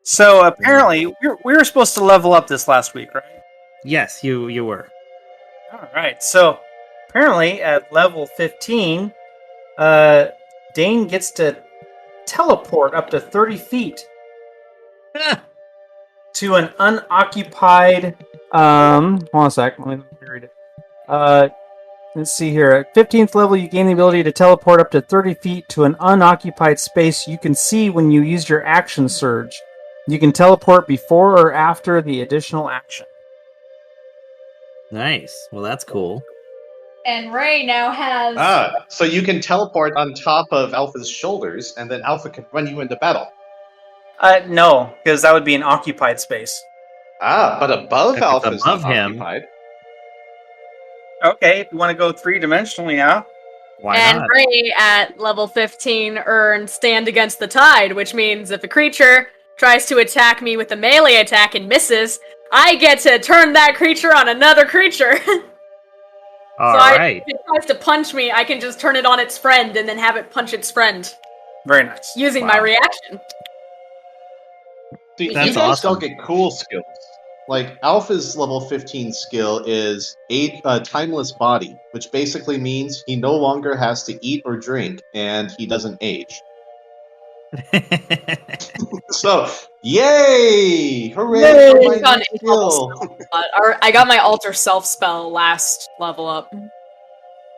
So apparently, we were supposed to level up this last week, right? Yes, you were. All right. So apparently, at level 15, Dane gets to teleport up to 30 feet to an unoccupied. Hold on a sec. Let me read it. Let's see here. At 15th level, you gain the ability to teleport up to 30 feet to an unoccupied space you can see when you use your action surge. You can teleport before or after the additional action. Nice. Well, that's cool. And Ray now has. So you can teleport on top of Alpha's shoulders, and then Alpha can run you into battle. No, because that would be an occupied space. But above If it's Alpha's above not him. occupied. Okay, if you want to go 3-dimensionally, yeah. Why and not? Ray at level 15 earned Stand Against the Tide, which means if a creature tries to attack me with a melee attack and misses, I get to turn that creature on another creature. All so right. if it tries to punch me, I can just turn it on its friend and then have it punch its friend. Very nice. Using my reaction. See, That's you guys awesome. don't get cool skills. Like, Alpha's level 15 skill is Timeless Body, which basically means he no longer has to eat or drink, and he doesn't age. So, yay! Hooray for my Done new a level skill! spell. I got my Alter Self spell last level up.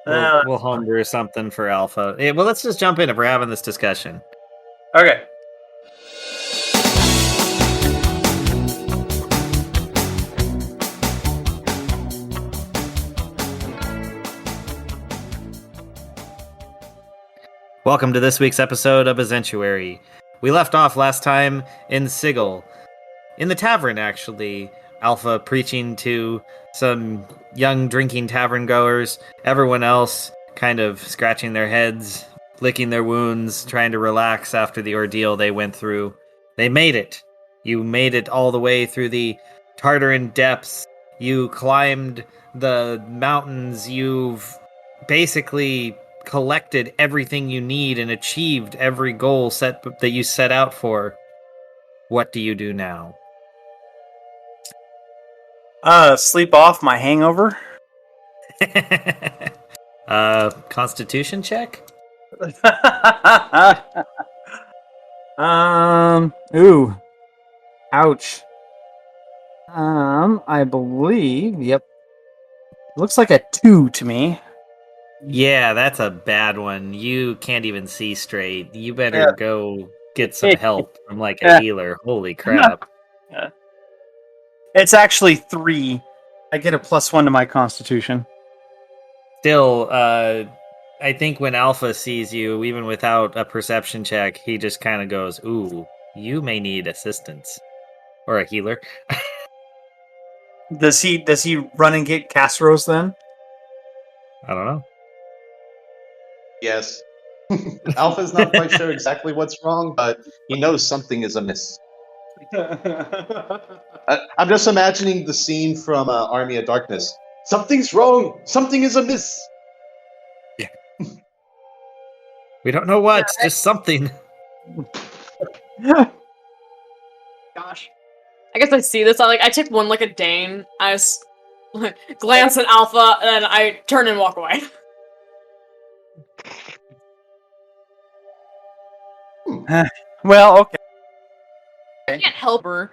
We'll homebrew something for Alpha. Yeah, well, let's just jump in if we're having this discussion. Okay. Welcome to this week's episode of Azentuary. We left off last time in Sigil. In the tavern, actually. Alpha preaching to some young drinking tavern goers. Everyone else kind of scratching their heads, licking their wounds, trying to relax after the ordeal they went through. They made it. You made it all the way through the Tartaran depths. You climbed the mountains. You've basically collected everything you need and achieved every goal that you set out for. What do you do now? Sleep off my hangover. Constitution check? Ooh. Ouch. I believe, yep. Looks like a 2 to me. Yeah, that's a bad one. You can't even see straight. You better go get some help from like a healer. Holy crap. It's actually 3. I get a +1 to my constitution. Still, I think when Alpha sees you, even without a perception check, he just kind of goes, ooh, you may need assistance. Or a healer. Does he run and get Casseros then? I don't know. Yes. Alpha's not quite sure exactly what's wrong, but he knows something is amiss. I'm just imagining the scene from Army of Darkness. Something's wrong! Something is amiss! We don't know what, just something. Gosh. I guess I see this. I take one look at Dane. I just glance at Alpha, and then I turn and walk away. Well, okay. I can't help her.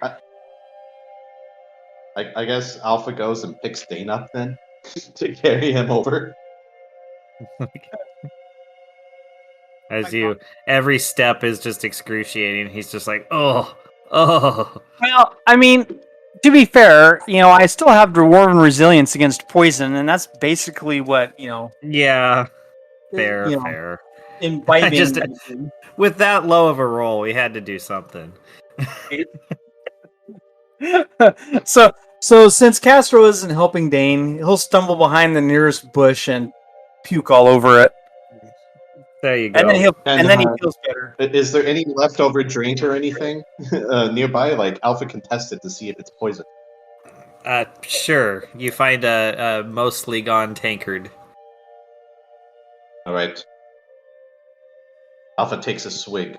I guess Alpha goes and picks Dane up then to carry him over. Every step is just excruciating. He's just like, oh. Well, I mean, to be fair, I still have dwarven resilience against poison, and that's basically what, Yeah, fair. Imbibing. With that low of a roll, we had to do something. So since Castro isn't helping Dane, he'll stumble behind the nearest bush and puke all over it. There you go. And then he feels better. Is there any leftover drink or anything nearby? Like Alpha can test it to see if it's poison. Sure. You find a mostly gone tankard. All right. Alpha takes a swig.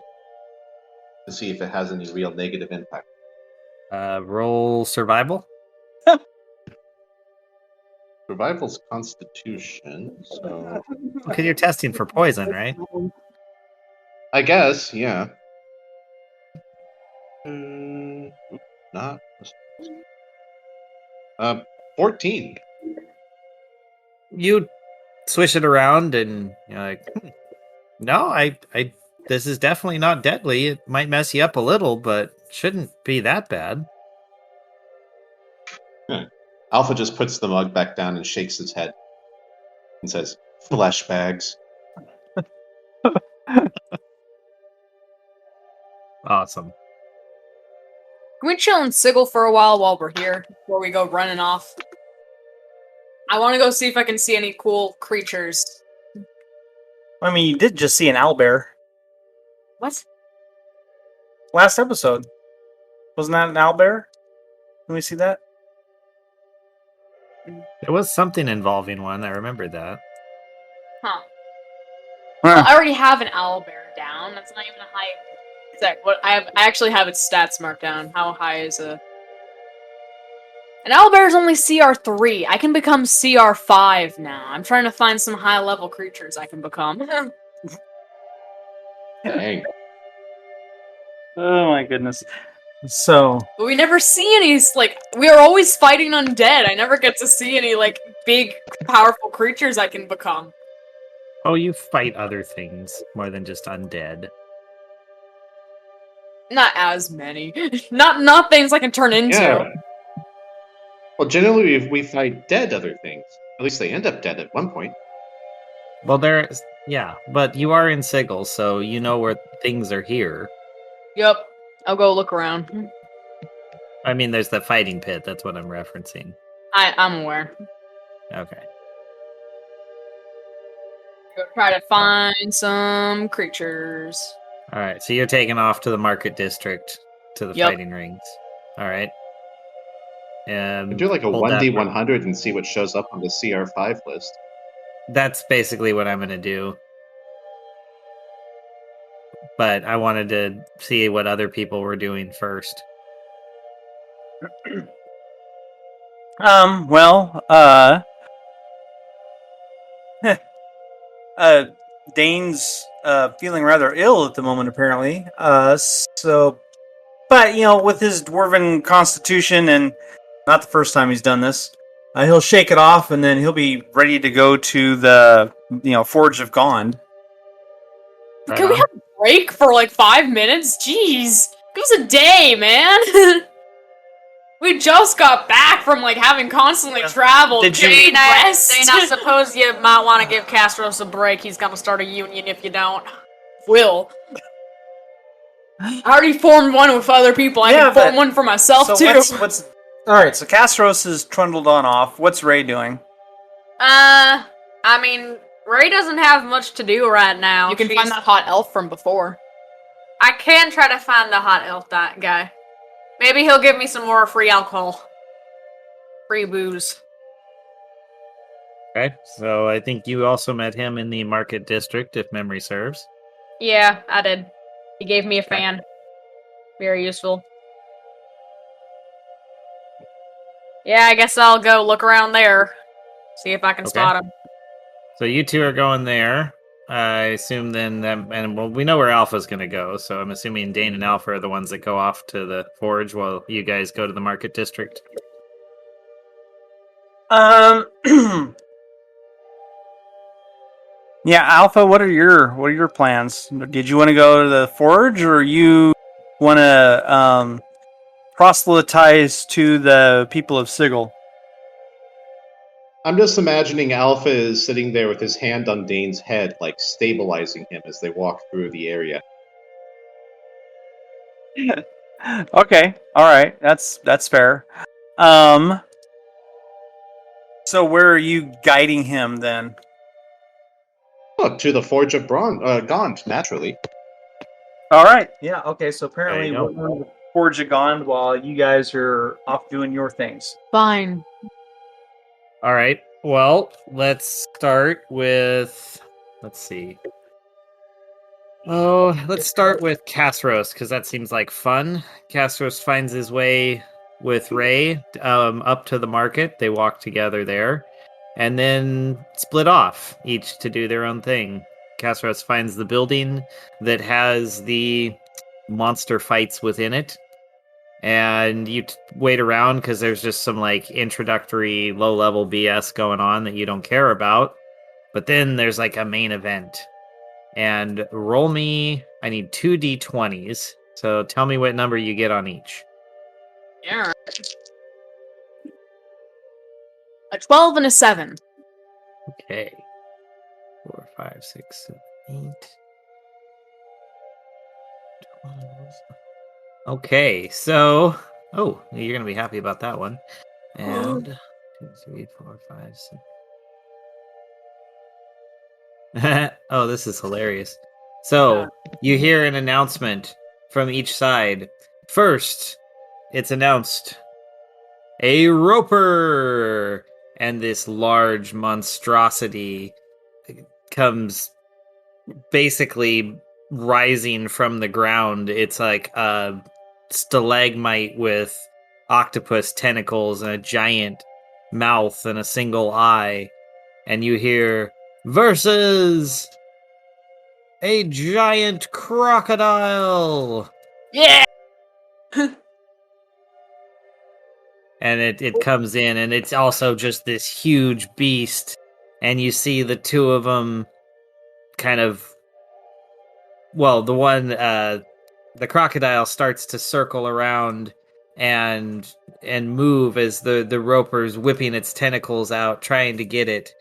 to see if it has any real negative impact. Roll survival. Survival's Constitution, so Because you're testing for poison, right? I guess, yeah. Not 14. You swish it around, and you're like, no, this is definitely not deadly. It might mess you up a little, but shouldn't be that bad. Alpha just puts the mug back down and shakes his head and says, "Flesh bags." Awesome. Can we chill in Sigil for a while we're here before we go running off? I want to go see if I can see any cool creatures. I mean, you did just see an owlbear What? last episode. Wasn't that an owlbear? Can we see that? There was something involving one. I remember that. Huh. Well, I already have an owlbear down. That's not even a high. Sec, what I actually have its stats marked down. How high is a? An owlbear is only CR3. I can become CR5 now. I'm trying to find some high level creatures I can become. Dang. Oh my goodness. So, But we never see any, like, we are always fighting undead. I never get to see any, like, big, powerful creatures I can become. Oh, you fight other things more than just undead. Not as many. Not things I can turn into. Yeah. Well, generally we fight dead other things. At least they end up dead at one point. Well, but you are in Sigil, so you know where things are here. Yep. I'll go look around. I mean, there's the fighting pit. That's what I'm referencing. I'm aware. Okay. Go try to find some creatures. All right. So you're taking off to the market district to the Yep. fighting rings. All right. Do like a hold that 1d100 and see what shows up on the CR5 list. That's basically what I'm going to do. But I wanted to see what other people were doing first. well, Dane's feeling rather ill at the moment, apparently. But with his dwarven constitution, and not the first time he's done this, he'll shake it off, and then he'll be ready to go to the Forge of Gond. Right Can we on. have a break for like 5 minutes? Jeez. Give us a day, man. We just got back from like having constantly traveled. Did you- Dane, I I suppose you might want to give Castros a break. He's gonna start a union if you don't. Will. I already formed one with other people. I Yeah, can form but- one for myself So too. what's all right? So Castros is trundled on off. What's Ray doing? I mean, Ray doesn't have much to do right now. You can She's- find that hot elf from before. I can try to find the hot elf that guy. Maybe he'll give me some more free alcohol. Free booze. Okay. So I think you also met him in the market district, if memory serves. Yeah, I did. He gave me a fan. Very useful. Yeah, I guess I'll go look around there. See if I can Okay. spot him. So you two are going there. I assume then that, and well, we know where Alpha's going to go, so I'm assuming Dane and Alpha are the ones that go off to the forge while you guys go to the market district. Yeah, Alpha. What are your plans? Did you want to go to the forge, or you want to proselytize to the people of Sigil? I'm just imagining Alpha is sitting there with his hand on Dane's head, like stabilizing him as they walk through the area. Okay, all right, that's fair. So where are you guiding him then? Oh, to the Forge of Gond, naturally. All right, yeah, okay. So apparently There you we're on the Forge of Gond while you guys are off doing your things. Fine. All right. Well, let's start with. Let's see. Oh, let's start with Castros, because that seems like fun. Castros finds his way with Ray up to the market. They walk together there, and then split off, each to do their own thing. Castros finds the building that has the monster fights within it, and you wait around because there's just some like introductory low-level BS going on that you don't care about. But then there's like a main event. And roll me, I need 2d20s. So tell me what number you get on each. Yeah. A 12 and a 7. Okay. 4, 5, 6, 7, 8. 12. Okay, so. Oh, you're going to be happy about that one. And 2, 3, 4, 5, 6. Oh, this is hilarious. So, you hear an announcement from each side. First, it's announced a roper, and this large monstrosity comes basically rising from the ground. It's like a stalagmite with octopus tentacles and a giant mouth and a single eye, and you hear versus a giant crocodile. Yeah! And it comes in, and it's also just this huge beast, and you see the two of them kind of, well, the crocodile starts to circle around and move as the roper's whipping its tentacles out trying to get it.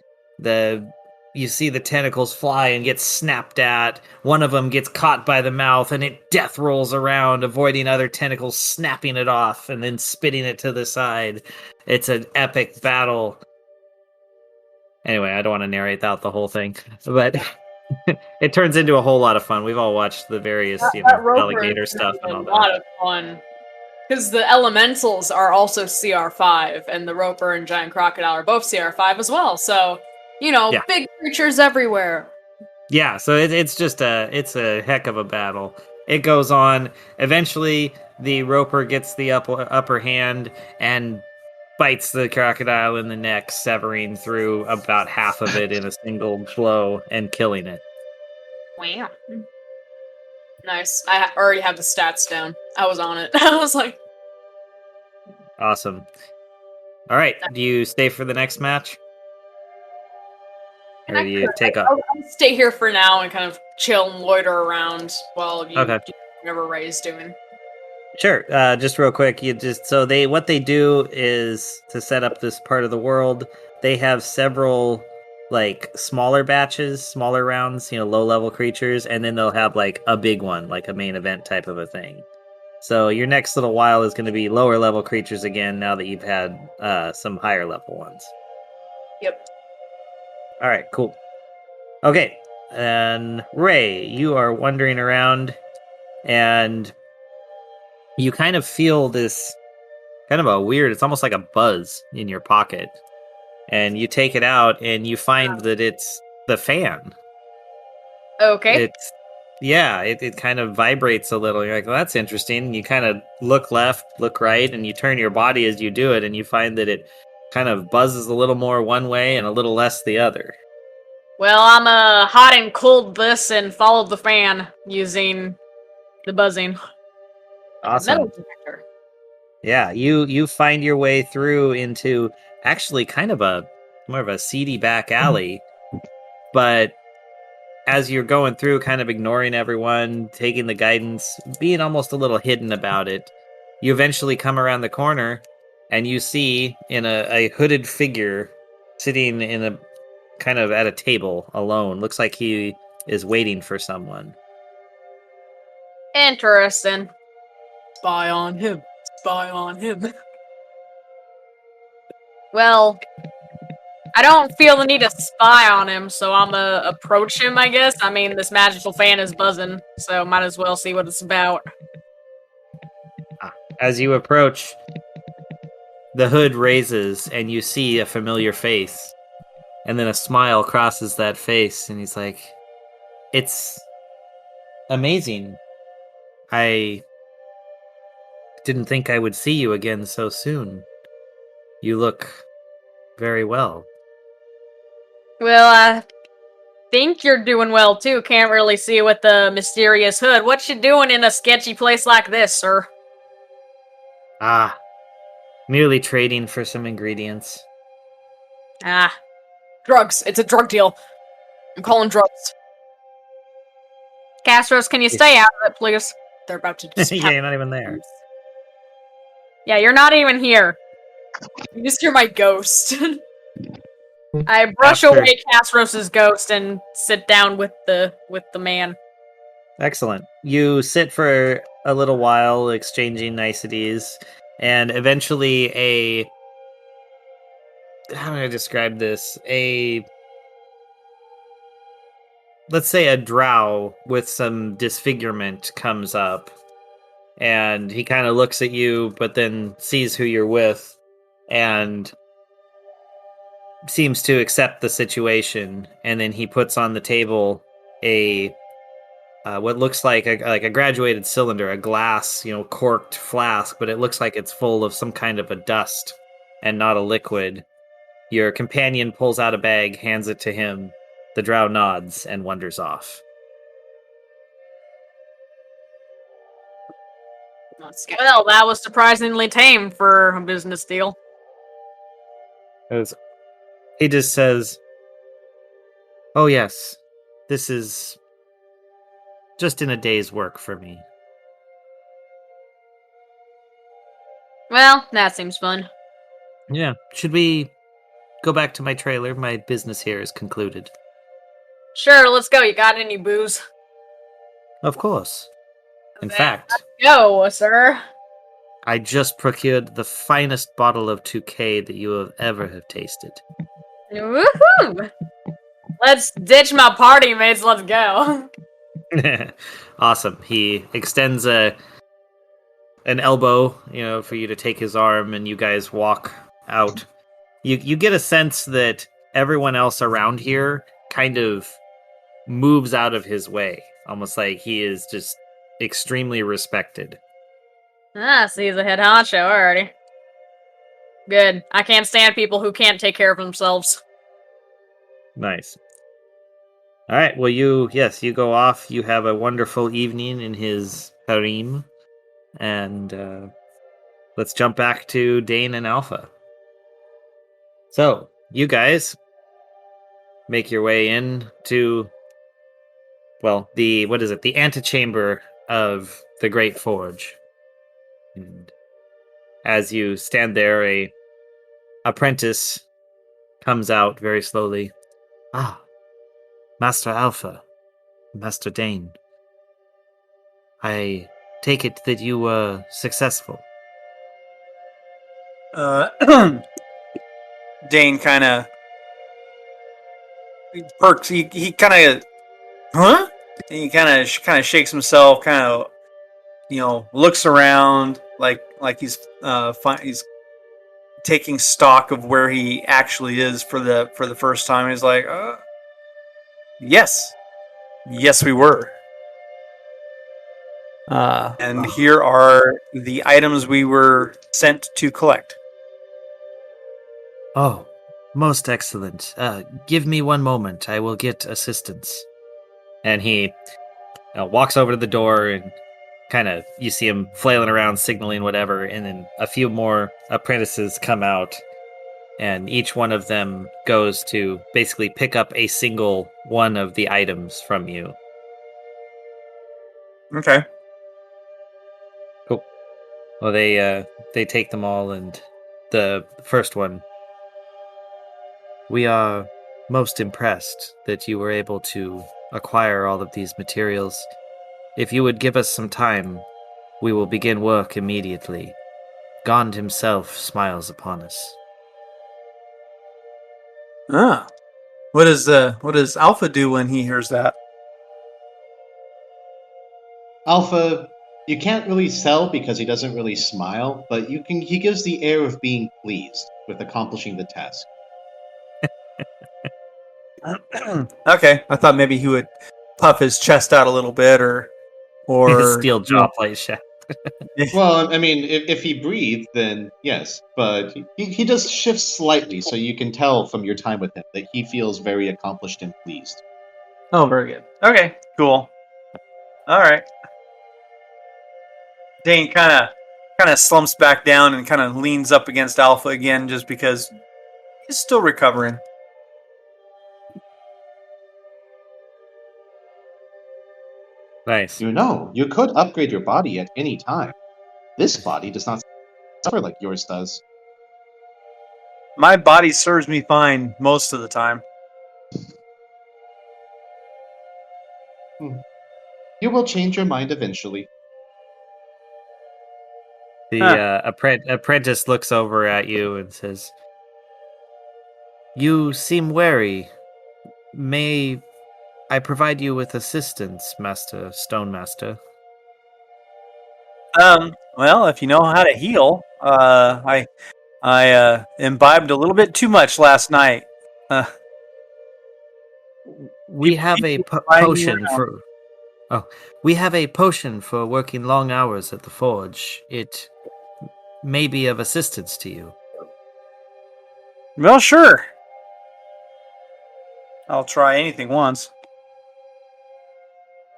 You see the tentacles fly and get snapped at. One of them gets caught by the mouth, and it death rolls around, avoiding other tentacles snapping it off and then spitting it to the side. It's an epic battle. Anyway, I don't want to narrate out the whole thing, but it turns into a whole lot of fun. We've all watched the various, That roper alligator is stuff and a all lot that. of fun. Because the elementals are also CR5, and the roper and giant crocodile are both CR5 as well. So, Yeah. big creatures everywhere. Yeah, so it's a heck of a battle. It goes on. Eventually, the roper gets the upper hand and bites the crocodile in the neck, severing through about half of it in a single blow and killing it. Wow. Nice. I already have the stats down. I was on it. I was like, Awesome. All right, do you stay for the next match? Or do you take up? I'll stay here for now and kind of chill and loiter around while you Okay. do whatever Ray's doing. Sure. Just real quick, what they do is to set up this part of the world. They have several like smaller batches, smaller rounds, low level creatures, and then they'll have like a big one, like a main event type of a thing. So your next little while is going to be lower level creatures again. Now that you've had some higher level ones. Yep. All right. Cool. Okay. And Ray, you are wandering around, and you kind of feel this kind of a weird, it's almost like a buzz in your pocket. And you take it out and you find that it's the fan. Okay. It kind of vibrates a little. You're like, well, that's interesting. You kind of look left, look right, and you turn your body as you do it, and you find that it kind of buzzes a little more one way and a little less the other. Well, I'm hot and cold this and followed the fan using the buzzing. Awesome. Metal detector. Yeah, you find your way through into actually kind of more of a seedy back alley, but as you're going through, kind of ignoring everyone, taking the guidance, being almost a little hidden about it, you eventually come around the corner and you see in a hooded figure sitting in a kind of at a table alone. Looks like he is waiting for someone. Interesting. Spy on him. Spy on him. Well, I don't feel the need to spy on him, so I'm gonna approach him, I guess. I mean, this magical fan is buzzing, so might as well see what it's about. As you approach, the hood raises and you see a familiar face. And then a smile crosses that face, and he's like, It's amazing. I didn't think I would see you again so soon. You look very well. Well, I think you're doing well too. Can't really see with the mysterious hood. What you doing in a sketchy place like this, sir? Ah, merely trading for some ingredients. Ah, drugs. It's a drug deal. I'm calling drugs. Castros, can you stay out of it, please? They're about to just Yeah, you're not even there. Yeah, you're not even here. You just hear my ghost. I brush After- away Castros' ghost and sit down with the man. Excellent. You sit for a little while exchanging niceties, and eventually how do I describe this? Let's say a drow with some disfigurement comes up, and he kind of looks at you, but then sees who you're with, and seems to accept the situation, and then he puts on the table a what looks like a graduated cylinder, a glass, corked flask, but it looks like it's full of some kind of a dust and not a liquid. Your companion pulls out a bag, hands it to him. The drow nods and wanders off. Well, that was surprisingly tame for a business deal. He just says, "Oh yes, this is just in a day's work for me." Well, that seems fun. Yeah. Should we go back to my trailer? My business here is concluded. Sure, let's go. You got any booze? Of course. In Then fact, go, sir. I just procured the finest bottle of 2K that you have ever have tasted. Woohoo! Let's ditch my party mates. Let's go. Awesome. He extends an elbow, for you to take his arm, and you guys walk out. You get a sense that everyone else around here kind of moves out of his way, almost like he is just extremely respected. Ah, so he's a head honcho already. Good. I can't stand people who can't take care of themselves. Nice. All right. Well, you go off. You have a wonderful evening in his harem, and let's jump back to Dane and Alpha. So you guys make your way in to, well, the antechamber of the Great Forge. And as you stand there, a apprentice comes out very slowly. Ah, Master Alpha, Master Dane. I take it that you were successful. Dane kind of perks. He kind of, huh? And he kind of shakes himself, kind of, looks around like he's he's taking stock of where he actually is for the first time. He's like, yes, we were. And here are the items we were sent to collect. Oh, most excellent. Give me one moment. I will get assistance. And he walks over to the door, and kind of, you see him flailing around, signaling whatever, and then a few more apprentices come out, and each one of them goes to basically pick up a single one of the items from you. Okay. Cool. Well, they take them all, and the first one, we are most impressed that you were able to acquire all of these materials. If you would give us some time, we will begin work immediately. Gond himself smiles upon us. What does Alpha do when he hears that? Alpha, you can't really sell because he doesn't really smile, but he gives the air of being pleased with accomplishing the task. Okay, I thought maybe he would puff his chest out a little bit, or or Steel jaw plate shaft. Well, I mean, if he breathed, then yes, but he does shift slightly, so you can tell from your time with him that he feels very accomplished and pleased. Oh, very good. Okay, cool. All right. Dane kind of slumps back down and kind of leans up against Alpha again, just because he's still recovering. Nice. You know, you could upgrade your body at any time. This body does not suffer like yours does. My body serves me fine most of the time. You will change your mind eventually. The apprentice looks over at you and says, "You seem wary. May I provide you with assistance, Master Stone Master?" Well, if you know how to heal, I imbibed a little bit too much last night. We have a Find me potion around. for. Oh, we have a potion for working long hours at the forge. It may be of assistance to you. Well, sure. I'll try anything once.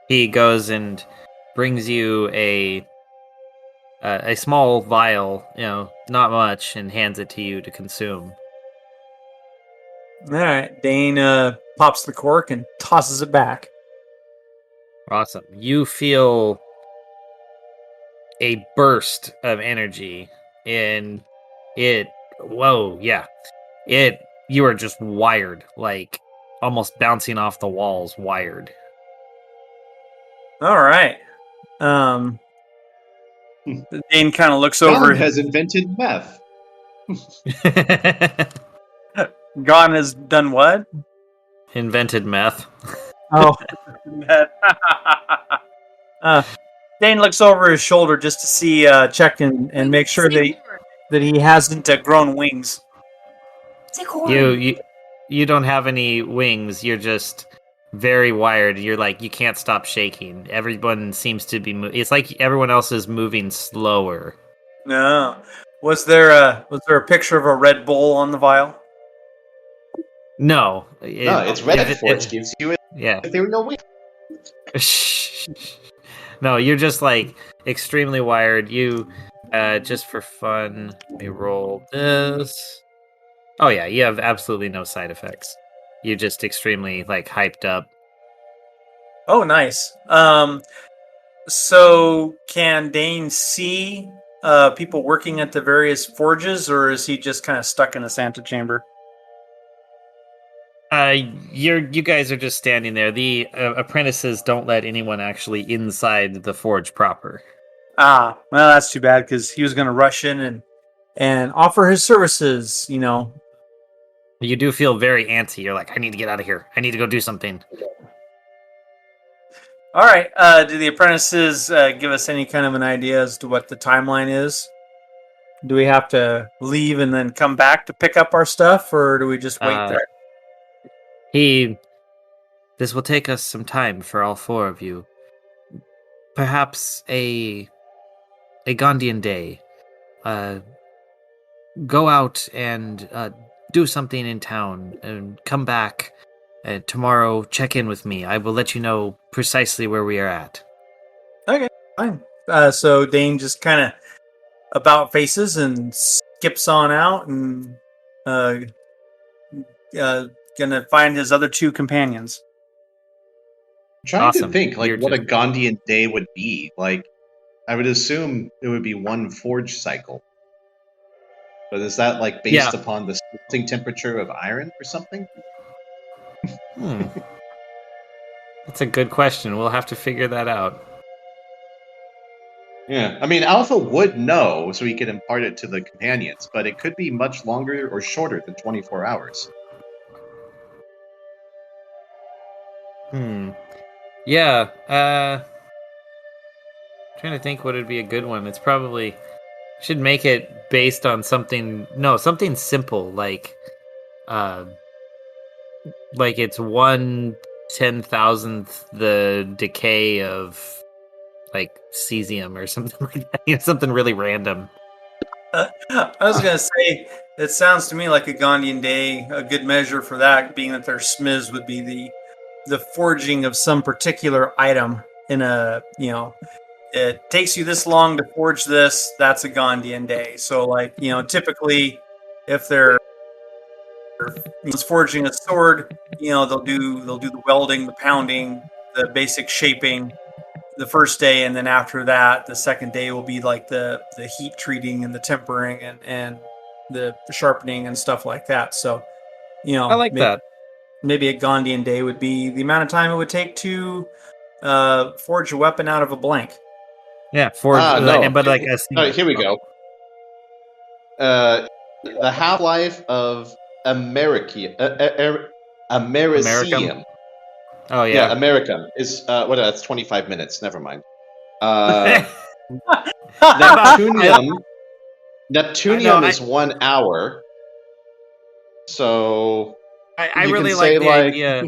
He goes and brings you a small vial, not much, and hands it to you to consume. All right. Dane pops the cork and tosses it back. Awesome. You feel a burst of energy, and you are just wired, like almost bouncing off the walls, wired. All right. Dane kind of looks Gon over. has invented meth. Gon has done what? Invented meth. Oh. Dane looks over his shoulder just to see, check and make sure that he hasn't grown wings. You don't have any wings. You're just very wired. You're like, you can't stop shaking. Everyone seems to be it's like everyone else is moving slower. No. Was there a picture of a Red Bull on the vial? No, it's Red Forge gives you it. Yeah. If there were no wings. No, you're just like extremely wired. You just for fun, let me roll this. Oh yeah, you have absolutely no side effects. You're just extremely like hyped up. Oh, nice. So can Dane see people working at the various forges, or is he just kind of stuck in the Santa chamber? You guys are just standing there. The apprentices don't let anyone actually inside the forge proper. Ah, well, that's too bad because he was going to rush in and offer his services. You do feel very antsy. You're like, I need to get out of here. I need to go do something. All right. Do the apprentices give us any kind of an idea as to what the timeline is? Do we have to leave and then come back to pick up our stuff, or do we just wait there? This will take us some time for all four of you. Perhaps a Gondian day. Go out and do something in town and come back tomorrow. Check in with me. I will let you know precisely where we are at. Okay, fine. So Dane just kind of about faces and skips on out and gonna find his other two companions. I'm trying Awesome. to think You're what a just- Gondian day would be. Like, I would assume it would be one forge cycle. But is that like based upon the smelting temperature of iron or something? That's a good question. We'll have to figure that out. Yeah, I mean, Alpha would know, so he could impart it to the companions, but it could be much longer or shorter than 24 hours. Yeah, trying to think what would be a good one. It's probably should make it based on something simple like it's 1/10,000th the decay of like cesium or something like that. Something really random. I was gonna say it sounds to me like a Gandhian day. A good measure for that, being that their smiths would be the forging of some particular item in a it takes you this long to forge this. That's a Gandhian day. So typically if they're forging a sword, they'll do the welding, the pounding, the basic shaping the first day, and then after that, the second day will be like the heat treating and the tempering and the sharpening and stuff like that. So I like that. maybe a Gandhian day would be the amount of time it would take to forge a weapon out of a blank. Yeah, forge. No. But like Here we go. The half-life of Americium. American? Oh Yeah, yeah. American is that's 25 minutes. Never mind. Neptunium is 1 hour. So I you really can like say, the like, idea.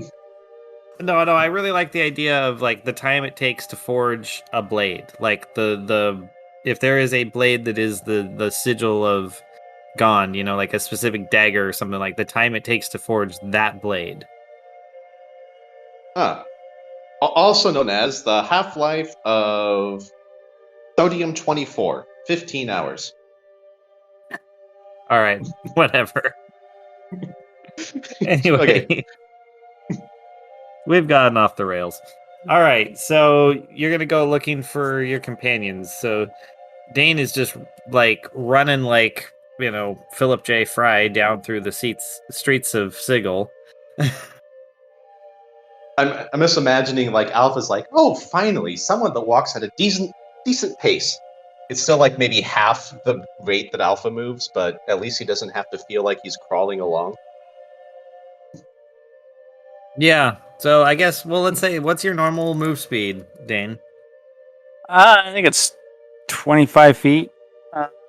No, I really like the idea of like the time it takes to forge a blade. Like the if there is a blade that is the sigil of Gone, like a specific dagger or something, like the time it takes to forge that blade. Also known as the half-life of sodium-24, 15 hours. All right, whatever. Anyway, Okay. we've gotten off the rails. All right, so you're gonna go looking for your companions. So Dane is just like running like Philip J. Fry down through the streets of Sigil. I'm just imagining, like, Alpha's like, oh, finally, someone that walks at a decent pace. It's still like maybe half the rate that Alpha moves, but at least he doesn't have to feel like he's crawling along. Yeah. So I guess, well, let's say, what's your normal move speed, Dane? I think it's 25 feet.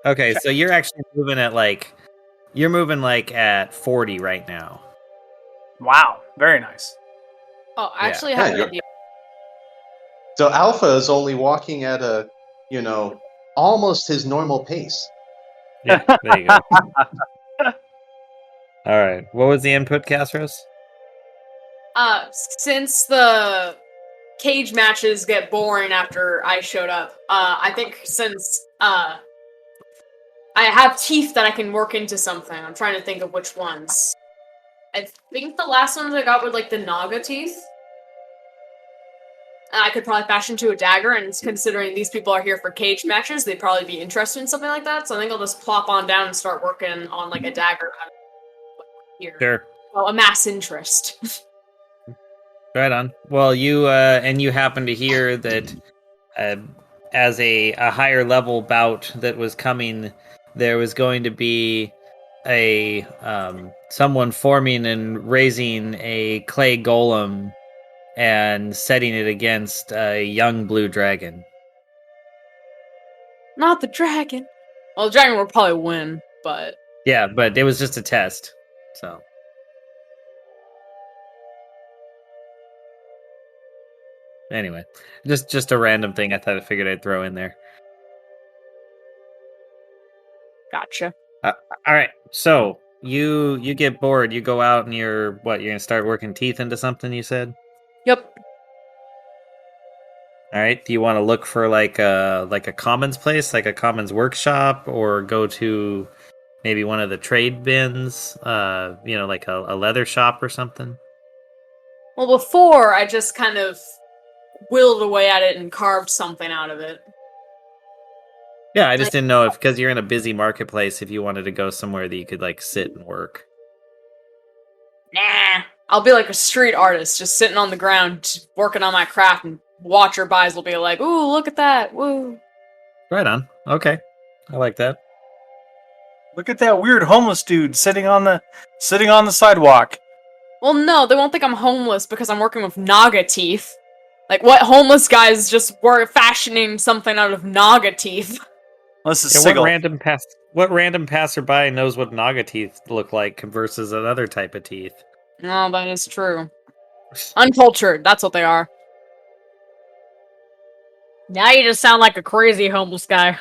Okay, so you're actually moving at at 40 right now. Wow, very nice. Oh, I Yeah. actually have an idea. So Alpha is only walking at almost his normal pace. Yeah, there you go. All right. What was the input, Castros? Since the cage matches get boring after I showed up, I think since I have teeth that I can work into something, I'm trying to think of which ones. I think the last ones I got were like the Naga teeth. And I could probably fashion to a dagger, and considering these people are here for cage matches, they'd probably be interested in something like that. So I think I'll just plop on down and start working on like a dagger here. Sure. Well, amass interest. Right on. Well, you happen to hear that as a higher level bout that was coming, there was going to be a someone forming and raising a clay golem and setting it against a young blue dragon. Not the dragon. Well, the dragon will probably win, but Yeah, but it was just a test. So anyway, just a random thing I figured I'd throw in there. gotcha. All right, so you get bored, you go out and you're gonna start working teeth into something, you said? Yep. All right, do you want to look for like a commons place, like a commons workshop, or go to maybe one of the trade bins, like a leather shop or something? Well, before I just kind of willed away at it and carved something out of it. Yeah, I just didn't know if, because you're in a busy marketplace, if you wanted to go somewhere that you could like sit and work. Nah. I'll be like a street artist, just sitting on the ground, working on my craft, and watcher-bys will be like, ooh, look at that, woo. Right on. Okay. I like that. Look at that weird homeless dude sitting on the sidewalk. Well, no, they won't think I'm homeless because I'm working with Naga teeth. Like, what homeless guys just were fashioning something out of Naga teeth? This is Yeah, Sigil. what random passerby knows what Naga teeth look like versus another type of teeth? No, that is true. Uncultured, that's what they are. Now you just sound like a crazy homeless guy.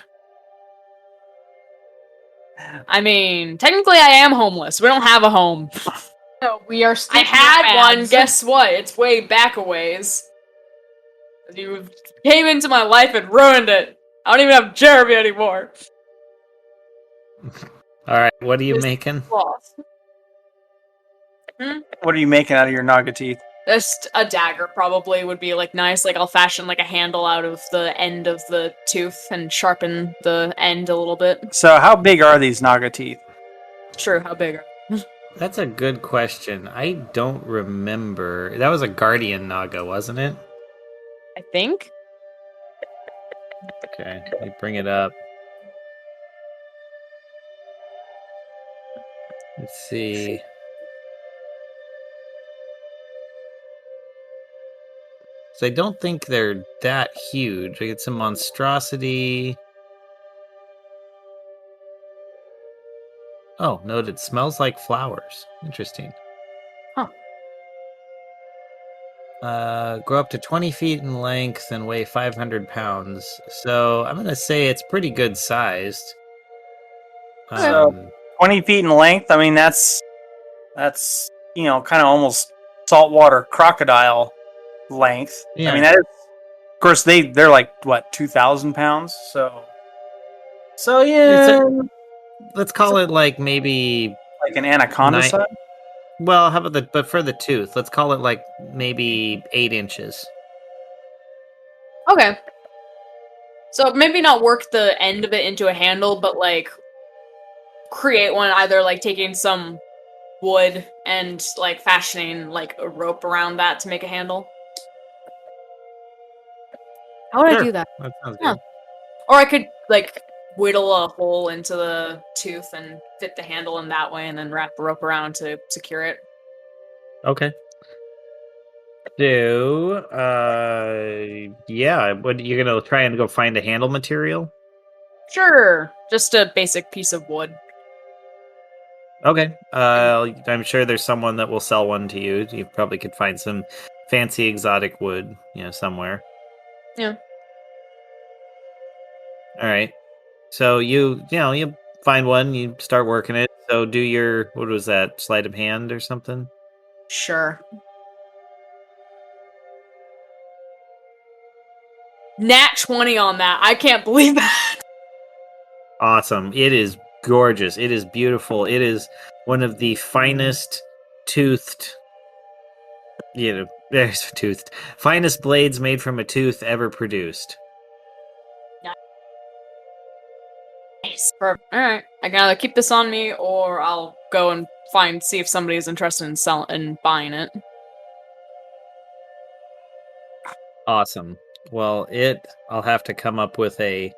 I mean, technically I am homeless. We don't have a home. No, we are I stealing had your one, ads. guess what? It's way back a ways. You came into my life and ruined it. I don't even have Jeremy anymore. All right, what are you Just making? lost. What are you making out of your naga teeth? Just a dagger probably would be like nice. Like I'll fashion like a handle out of the end of the tooth and sharpen the end a little bit. So, how big are these naga teeth? Sure, how big are That's a good question. I don't remember. That was a guardian naga, wasn't it? I think? Okay, let me bring it up. Let's see. So I don't think they're that huge. I get some monstrosity. Oh, noted. Smells like flowers. Interesting. Huh. Grow up to 20 feet in length and weigh 500 pounds. So I'm gonna say it's pretty good sized. So 20 feet in length. I mean, that's kind of almost saltwater crocodile length. Yeah. I mean, that is, of course, they're like what 2,000 pounds. So yeah, Let's call it like maybe like an anaconda nine- size. Well, how about but for the tooth, let's call it like maybe 8 inches. Okay. So maybe not work the end of it into a handle, but like create one either like taking some wood and like fashioning like a rope around that to make a handle. How would I do that? That sounds Huh. good. Or I could like whittle a hole into the tooth and fit the handle in that way and then wrap a rope around to secure it. Okay. So, yeah, what you're gonna try and go find a handle material? Sure. Just a basic piece of wood. Okay. I'm sure there's someone that will sell one to you. You probably could find some fancy exotic wood, somewhere. Yeah. All right. So you find one, you start working it. So do your what was that, sleight of hand or something? Sure. Nat 20 on that. I can't believe that. Awesome. It is gorgeous. It is beautiful. It is one of the finest toothed, there's toothed, finest blades made from a tooth ever produced. Nice. Perfect. Alright. I can either keep this on me or I'll go and see if somebody's interested in buying it. Awesome. Well, I'll have to come up with some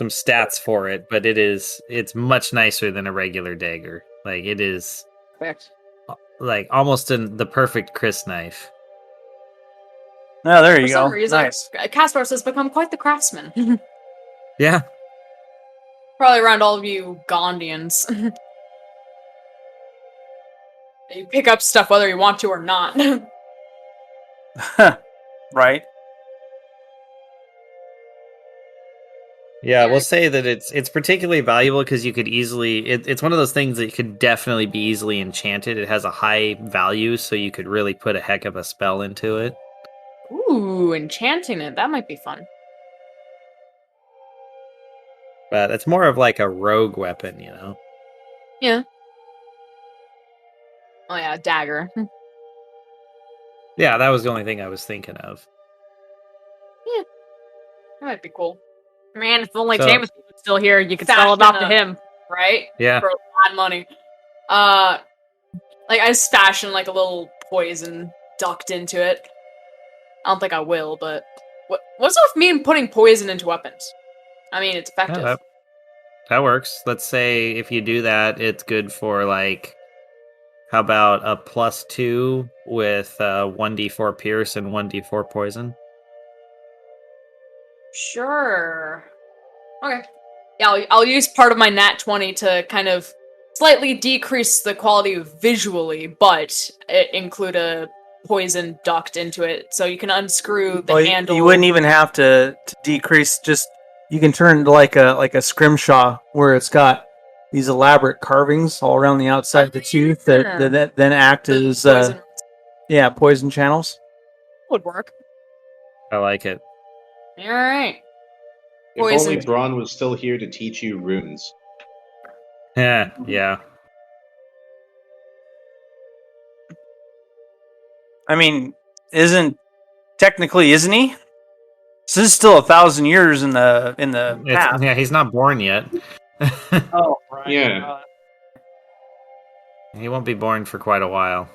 stats for it, but it's much nicer than a regular dagger. Like it is Perfect. like almost the perfect Chris knife. Oh, there you For go. some reason, Nice. Kasparos has become quite the craftsman. Yeah. Probably around all of you Gondians. You pick up stuff whether you want to or not. Right. Yeah, we'll say that it's particularly valuable because you could easily it's one of those things that could definitely be easily enchanted. It has a high value, so you could really put a heck of a spell into it. Ooh, enchanting it. That might be fun. But it's more of like a rogue weapon, Yeah. Oh yeah, dagger. Yeah, that was the only thing I was thinking of. Yeah. That might be cool. Man, if only So- Jameson was still here, you could sell it off to Fashion him. Right? Yeah. For a lot of money. Like I just fashion like a little poison ducked into it. I don't think I will, but what's with me putting poison into weapons? I mean, it's Yeah, effective. that works. Let's say if you do that, it's good for like, how about a +2 with 1d4 pierce and 1d4 poison? Sure. Okay. Yeah, I'll use part of my nat 20 to kind of slightly decrease the quality visually, but include a poison duct into it, so you can unscrew the Well, handle. you wouldn't even have to decrease. Just you can turn it into like a scrimshaw where it's got these elaborate carvings all around the outside of the tooth that then act as poison poison channels. would work. I like it. All right. If Poison. only Braun was still here to teach you runes. Yeah. I mean, isn't he? So this is still 1,000 years in the past. Yeah, he's not born yet. Oh, right. Yeah. He won't be born for quite a while.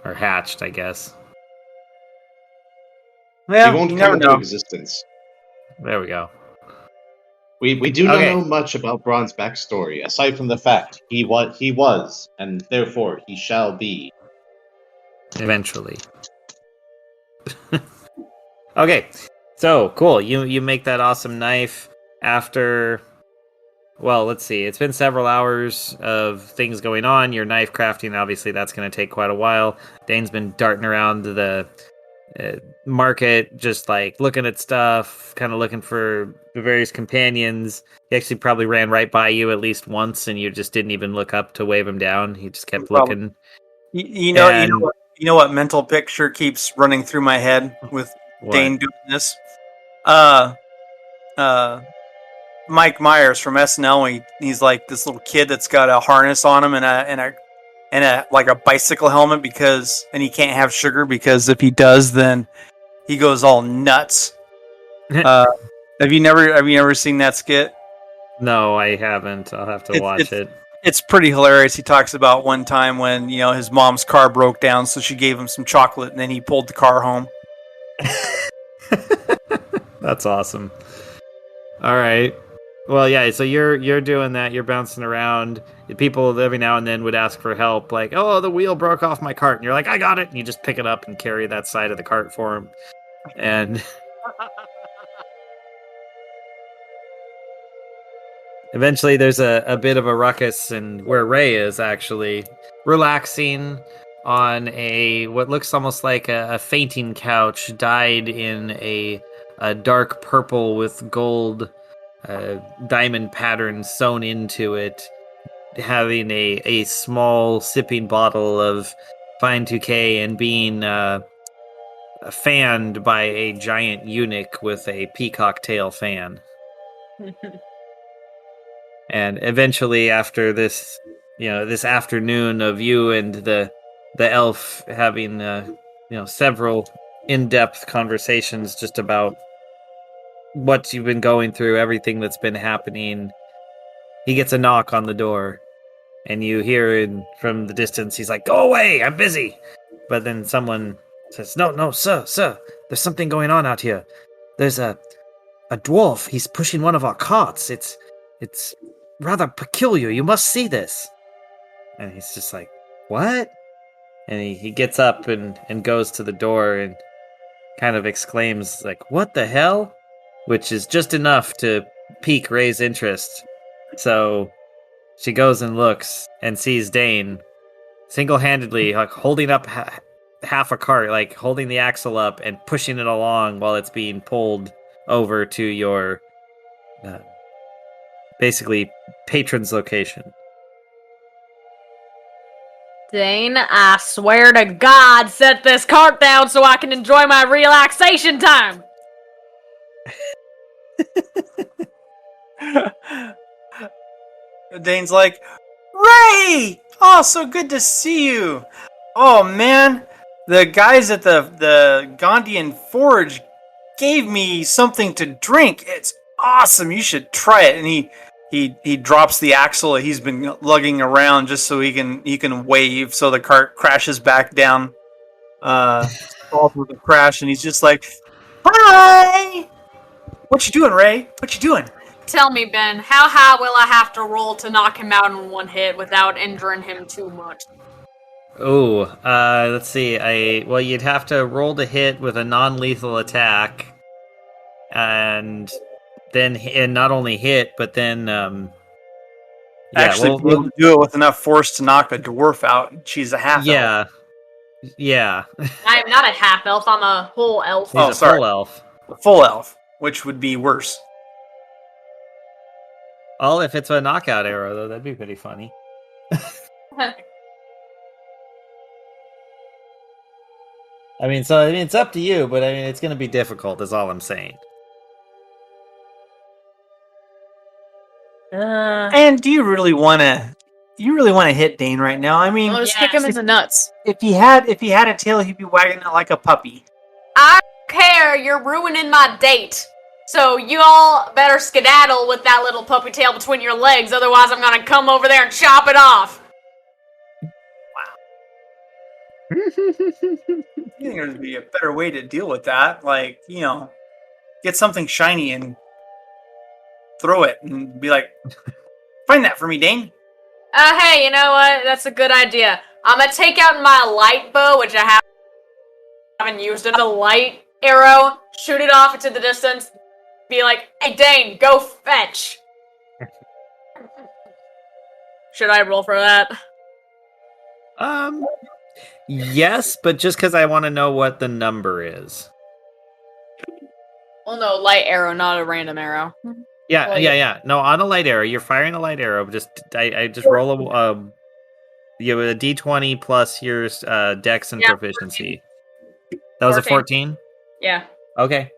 Or hatched, I guess. Well, He won't you come never into know. existence. There we go. We do not Okay. know much about Braun's backstory, aside from the fact he was, and therefore he shall be. Eventually. Okay. So, cool. You make that awesome knife after... Well, let's see. It's been several hours of things going on. Your knife crafting, obviously, that's going to take quite a while. Dane's been darting around the market, just like looking at stuff, kind of looking for the various companions. He actually probably ran right by you at least once, and you just didn't even look up to wave him down. He just kept looking. You know what mental picture keeps running through my head with What? Dane doing this? Mike Myers from SNL. He's like this little kid that's got a harness on him and a like a bicycle helmet and he can't have sugar because if he does, then he goes all nuts. Have you never seen that skit? No, I haven't. I'll have to watch it. It's pretty hilarious. He talks about one time when his mom's car broke down, so she gave him some chocolate, and then he pulled the car home. That's awesome. All right. Well, yeah. So you're doing that. You're bouncing around. People every now and then would ask for help, like, "Oh, the wheel broke off my cart," and you're like, "I got it." And you just pick it up and carry that side of the cart for him. And eventually, there's a bit of a ruckus, and where Ray is actually relaxing on what looks almost like a fainting couch, dyed in a dark purple with gold diamond pattern sewn into it, having a small sipping bottle of fine 2K and being fanned by a giant eunuch with a peacock tail fan. And eventually, after this, this afternoon of you and the elf having, several in-depth conversations just about what you've been going through, everything that's been happening, he gets a knock on the door, and you hear from the distance, he's like, "Go away, I'm busy." But then someone says, No, sir, there's something going on out here. There's a dwarf. He's pushing one of our carts. It's rather peculiar. You must see this. And he's just like, "What?" And he gets up and goes to the door and kind of exclaims, like, "What the hell?" Which is just enough to pique Ray's interest. So she goes and looks and sees Dane single-handedly, like, holding up half a cart, like holding the axle up and pushing it along while it's being pulled over to your basically patron's location. Dane, I swear to God, set this cart down so I can enjoy my relaxation time. Dane's like, "Ray! Oh, so good to see you. Oh, man. The guys at the Gondian Forge gave me something to drink. It's awesome. You should try it." And he drops the axle that he's been lugging around just so he can wave so the cart crashes back down. Falls with a crash, and he's just like, "Hi! What you doing, Ray? What you doing?" Tell me, Ben, how high will I have to roll to knock him out in one hit without injuring him too much? Oh, let's see. You'd have to roll to hit with a non-lethal attack, and not only hit, but then Actually, be able to do it with enough force to knock a dwarf out. She's a half elf. Yeah, Yeah. I'm not a half elf. I'm a whole elf. He's a sorry. full elf. Full elf, which would be worse. Well, if it's a knockout arrow, though, that'd be pretty funny. I mean, it's up to you, but I mean, it's going to be difficult. Is all I'm saying. And do you really want to? You really want to hit Dane right now? I mean, I'll just kick him in the nuts. if he had a tail, he'd be wagging it like a puppy. I don't care. You're ruining my date. So you all better skedaddle with that little puppy tail between your legs. Otherwise, I'm gonna come over there and chop it off. I think there'd be a better way to deal with that. Like, get something shiny and throw it, and be like, "Find that for me, Dane." Hey, you know what? That's a good idea. I'm gonna take out my light bow, which I haven't used it. The light arrow, shoot it off into the distance. Be like, "Hey, Dane, go fetch." Should I roll for that? Yes, but just because I want to know what the number is. Well, no, light arrow, not a random arrow. Yeah, Well, yeah. No, on a light arrow, you're firing a light arrow. I just roll a d20 plus your dex and proficiency. That was 14. a 14. Yeah. Okay.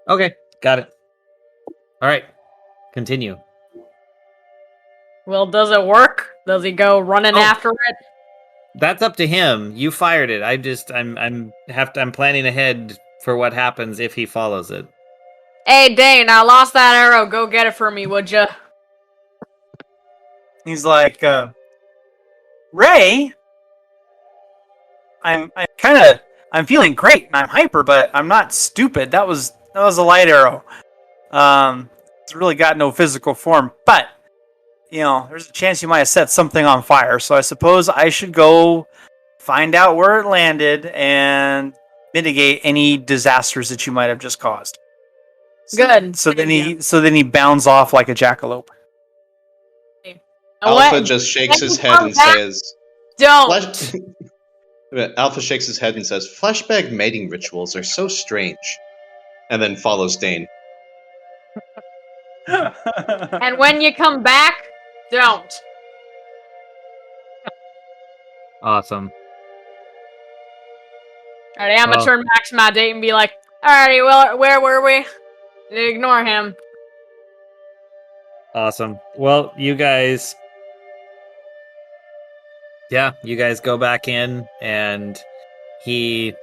Okay, got it. All right, continue. Well, does it work? Does he go running after it? That's up to him. You fired it. I'm planning ahead for what happens if he follows it. Hey, Dane, I lost that arrow. Go get it for me, would ya? He's like, Ray, I'm feeling great and I'm hyper, but I'm not stupid. That was a light arrow. It's really got no physical form, but there's a chance you might have set something on fire. So I suppose I should go find out where it landed and mitigate any disasters that you might have just caused. Good. So then he bounds off like a jackalope. Alpha just shakes his head and says, "Don't." Alpha shakes his head and says, "Fleshbag mating rituals are so strange," and then follows Dane. And when you come back, don't. Awesome. Alrighty, I'm gonna turn back to my date and be like, "Alrighty, well, where were we?" Ignore him. Awesome. Well, you guys go back in, and he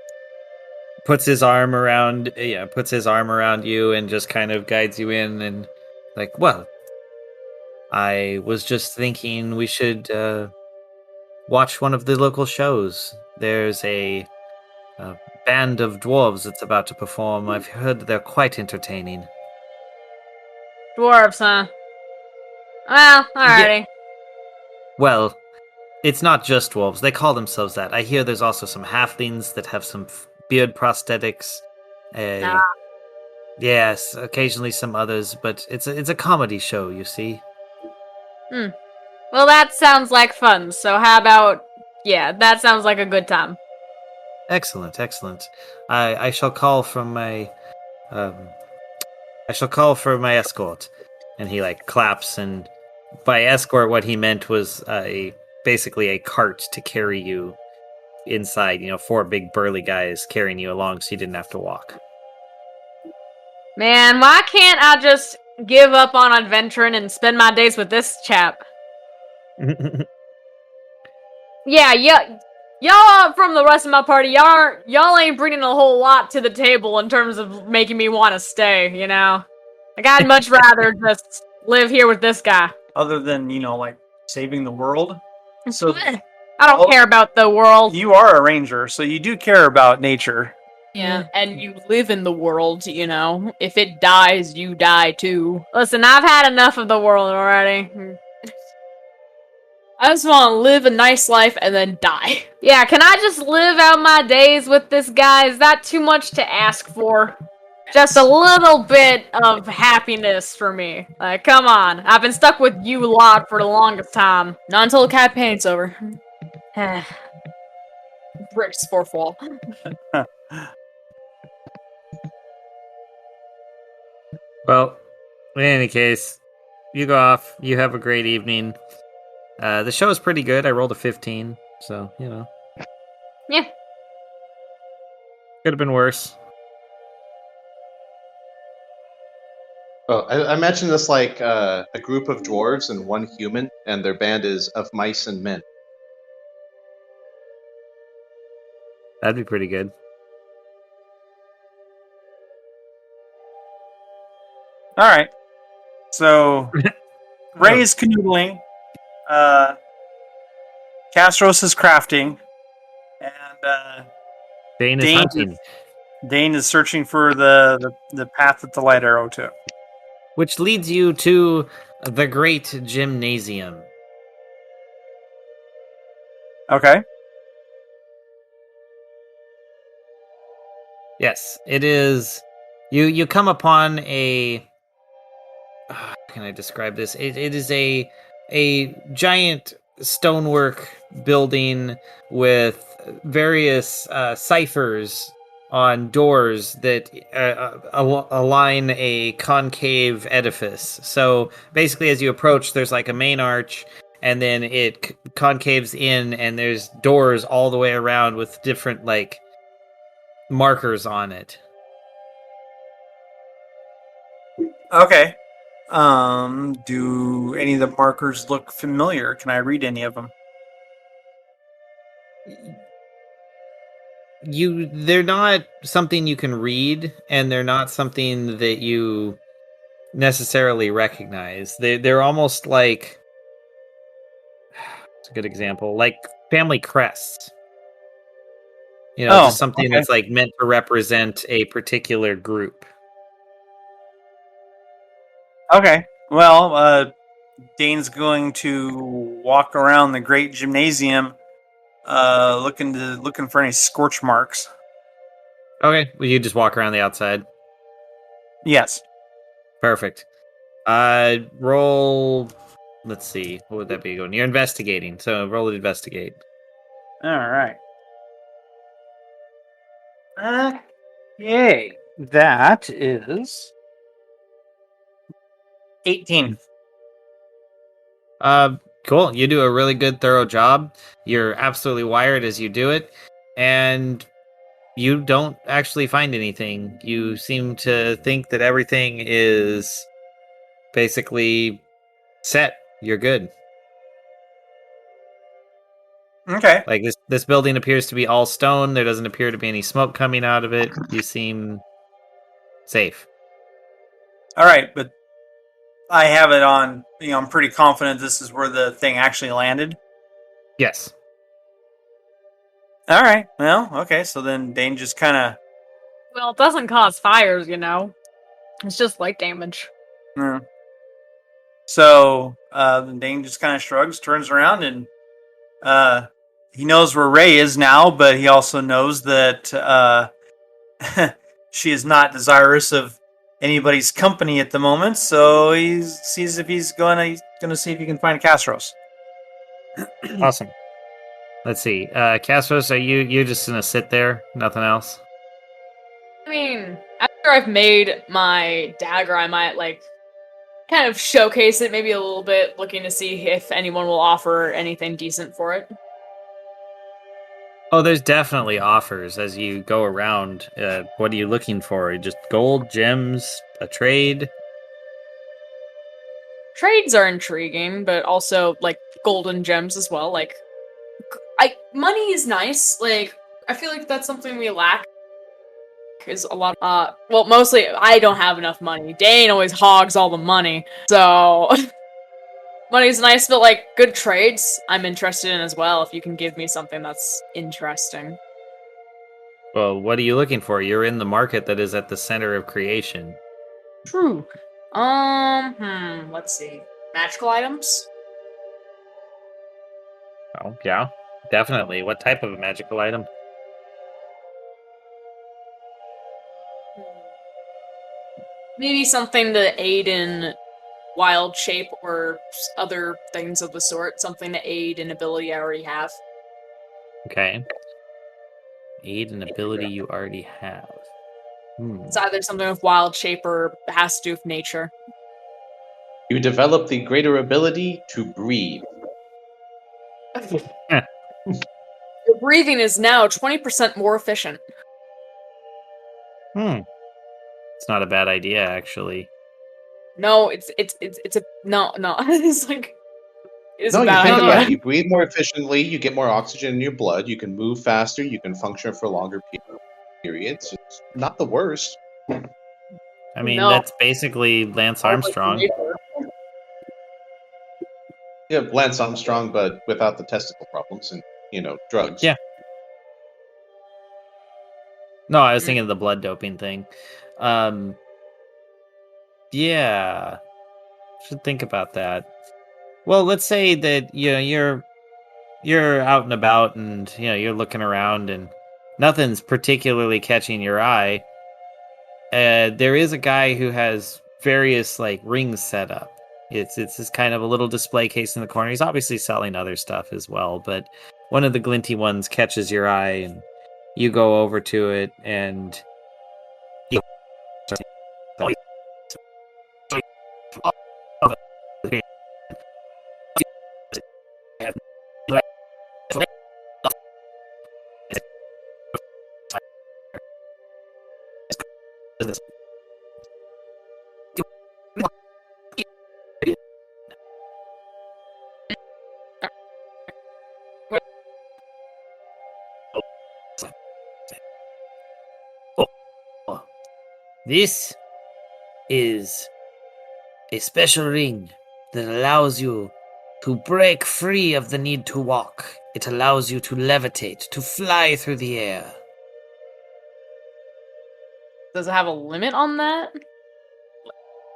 puts his arm around you and just kind of guides you in, and like, well, I was just thinking we should watch one of the local shows. There's a band of dwarves that's about to perform. I've heard they're quite entertaining. Dwarves, huh? Well, alrighty. Yeah. Well, it's not just dwarves. They call themselves that. I hear there's also some halflings that have some beard prosthetics. Yes, occasionally some others, but it's a comedy show, you see. Well, that sounds like fun. So how about... Yeah, that sounds like a good time. Excellent. I shall call from my escort. And he claps, and by escort what he meant was basically a cart to carry you inside, 4 big burly guys carrying you along so you didn't have to walk. Man, why can't I just give up on adventuring and spend my days with this chap? Yeah, y'all from the rest of my party, y'all ain't bringing a whole lot to the table in terms of making me want to stay, Like, I'd much rather just live here with this guy. Other than, saving the world. So I don't care about the world. You are a ranger, so you do care about nature. Yeah, and you live in the world, If it dies, you die too. Listen, I've had enough of the world already. I just want to live a nice life and then die. Yeah, can I just live out my days with this guy? Is that too much to ask for? Just a little bit of happiness for me. Like, come on. I've been stuck with you lot for the longest time. Not until the campaign's over. Bricks fourth wall. Well, in any case, you go off. You have a great evening. The show is pretty good. I rolled a 15, so, Yeah. Could have been worse. Oh, I imagine this like a group of dwarves and one human, and their band is Of Mice and Men. That'd be pretty good. All right. So Ray is canoodling. Castros is crafting, and Dane is Dane hunting, Dane is searching for the path that the light arrow took. which leads you to the Great Gymnasium. Okay. Yes, it is. You come upon a. How can I describe this? It is a giant stonework building with various ciphers on doors that align a concave edifice. So basically, as you approach, there's like a main arch, and then it concaves in, and there's doors all the way around with different like markers on it. Okay. Do any of the markers look familiar? Can I read any of them? They're not something you can read, and they're not something that you necessarily recognize. They're almost like, it's a good example, like family crests. Just something okay. that's like meant to represent a particular group. Okay. Well, Dane's going to walk around the great gymnasium, looking for any scorch marks. Okay, well, you just walk around the outside. Yes. Perfect. Roll. Let's see, what would that be going? You're investigating, so roll to investigate. All right. Okay. That is 18. Cool. You do a really good, thorough job. You're absolutely wired as you do it, and you don't actually find anything. You seem to think that everything is basically set. You're good. Okay. Like this building appears to be all stone. There doesn't appear to be any smoke coming out of it. You seem safe. All right, but I have it on. I'm pretty confident this is where the thing actually landed. Yes. All right. Well, okay. So then Dane just kind of. Well, it doesn't cause fires, It's just light damage. So then Dane just kind of shrugs, turns around, and he knows where Ray is now, but he also knows that she is not desirous of anybody's company at the moment. So he sees if he's gonna see if he can find Castros. Awesome. Let's see. Castros, are you just gonna sit there? Nothing else? I mean, after I've made my dagger, I might, kind of showcase it maybe a little bit, looking to see if anyone will offer anything decent for it. Oh, there's definitely offers as you go around. What are you looking for? Just gold, gems, a trade? Trades are intriguing, but also, golden gems as well. Money is nice. I feel like that's something we lack. Is a lot. Well, mostly I don't have enough money. Dane always hogs all the money, so money's nice. But good trades, I'm interested in as well. If you can give me something that's interesting. Well, what are you looking for? You're in the market that is at the center of creation. True. Let's see. Magical items. Oh, yeah, definitely. What type of a magical item? Maybe something to aid in wild shape or other things of the sort. Something to aid an ability I already have. Okay. Aid an ability you already have. It's either something with wild shape or has to do with nature. You develop the greater ability to breathe. Your breathing is now 20% more efficient. It's not a bad idea, actually. No, it's a no. It's like it is No, a you bad think idea. about it. You breathe more efficiently, you get more oxygen in your blood, you can move faster, you can function for longer periods. It's not the worst. I mean, No. that's basically Lance Armstrong. Yeah, Lance Armstrong, but without the testicle problems and, drugs. Yeah. No, I was thinking of the blood doping thing. Yeah. Should think about that. Well, let's say that you're out and about and you're looking around and nothing's particularly catching your eye. There is a guy who has various like rings set up. It's this kind of a little display case in the corner. He's obviously selling other stuff as well, but one of the glinty ones catches your eye and you go over to it and this is a special ring that allows you to break free of the need to walk. It allows you to levitate, to fly through the air. Does it have a limit on that?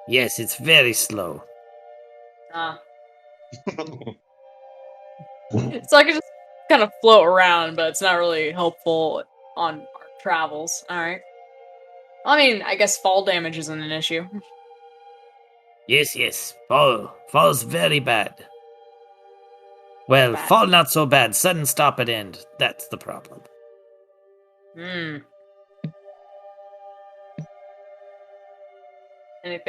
Yes, it's very slow. So I could just kind of float around, but it's not really helpful on our travels. All right. I mean, I guess fall damage isn't an issue. Yes. Fall's very bad. Well, Bad. fall not so bad. Sudden stop at end. That's the problem. Anything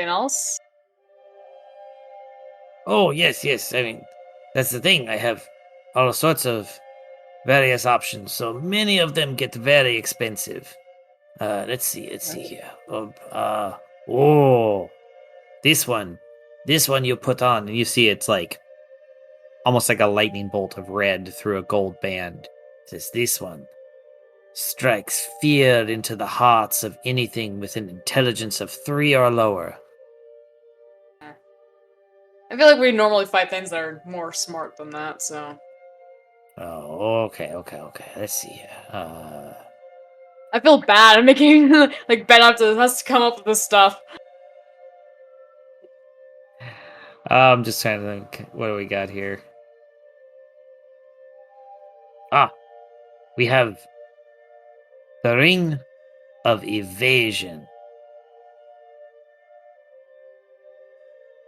else? Oh, yes. I mean, that's the thing. I have all sorts of various options, so many of them get very expensive. Let's see here. This one you put on, and you see it's like almost like a lightning bolt of red through a gold band. It says this one strikes fear into the hearts of anything with an intelligence of 3 or lower. I feel like we normally fight things that are more smart than that, so. Oh, okay. Let's see. I feel bad. I'm making like Ben has to come up with this stuff. I'm just trying to think. What do we got here? We have the Ring of Evasion.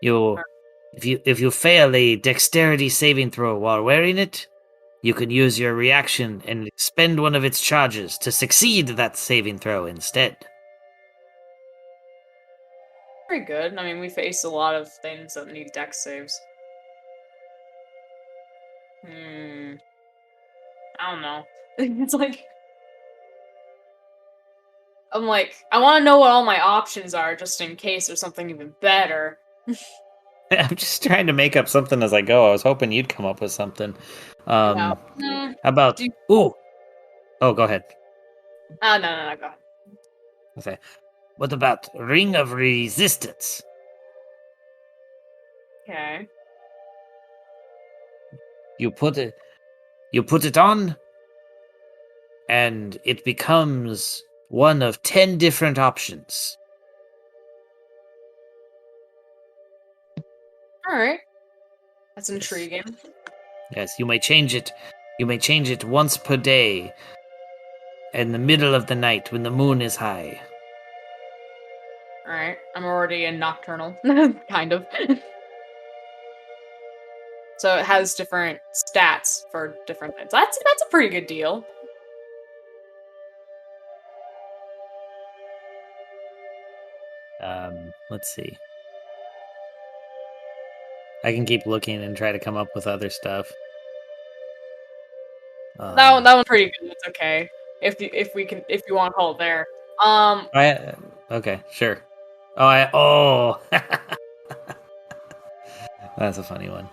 If you fail a dexterity saving throw while wearing it, you can use your reaction and expend one of its charges to succeed that saving throw instead. Very good. I mean, we face a lot of things that need dex saves. I don't know. It's like I'm like, I want to know what all my options are just in case there's something even better. I'm just trying to make up something as I go. I was hoping you'd come up with something. How about... Ooh! Oh, go ahead. No, go ahead. Okay. What about Ring of Resistance? Okay. You put it on, and it becomes one of 10 different options. Alright. That's intriguing. Yes, you may change it. You may change it once per day, in the middle of the night when the moon is high. Alright, I'm already in Nocturnal. kind of. So it has different stats for different things. That's a pretty good deal. Let's see. I can keep looking and try to come up with other stuff. That one's pretty good. It's okay. If you want to call it there. Okay, sure. Oh, that's a funny one.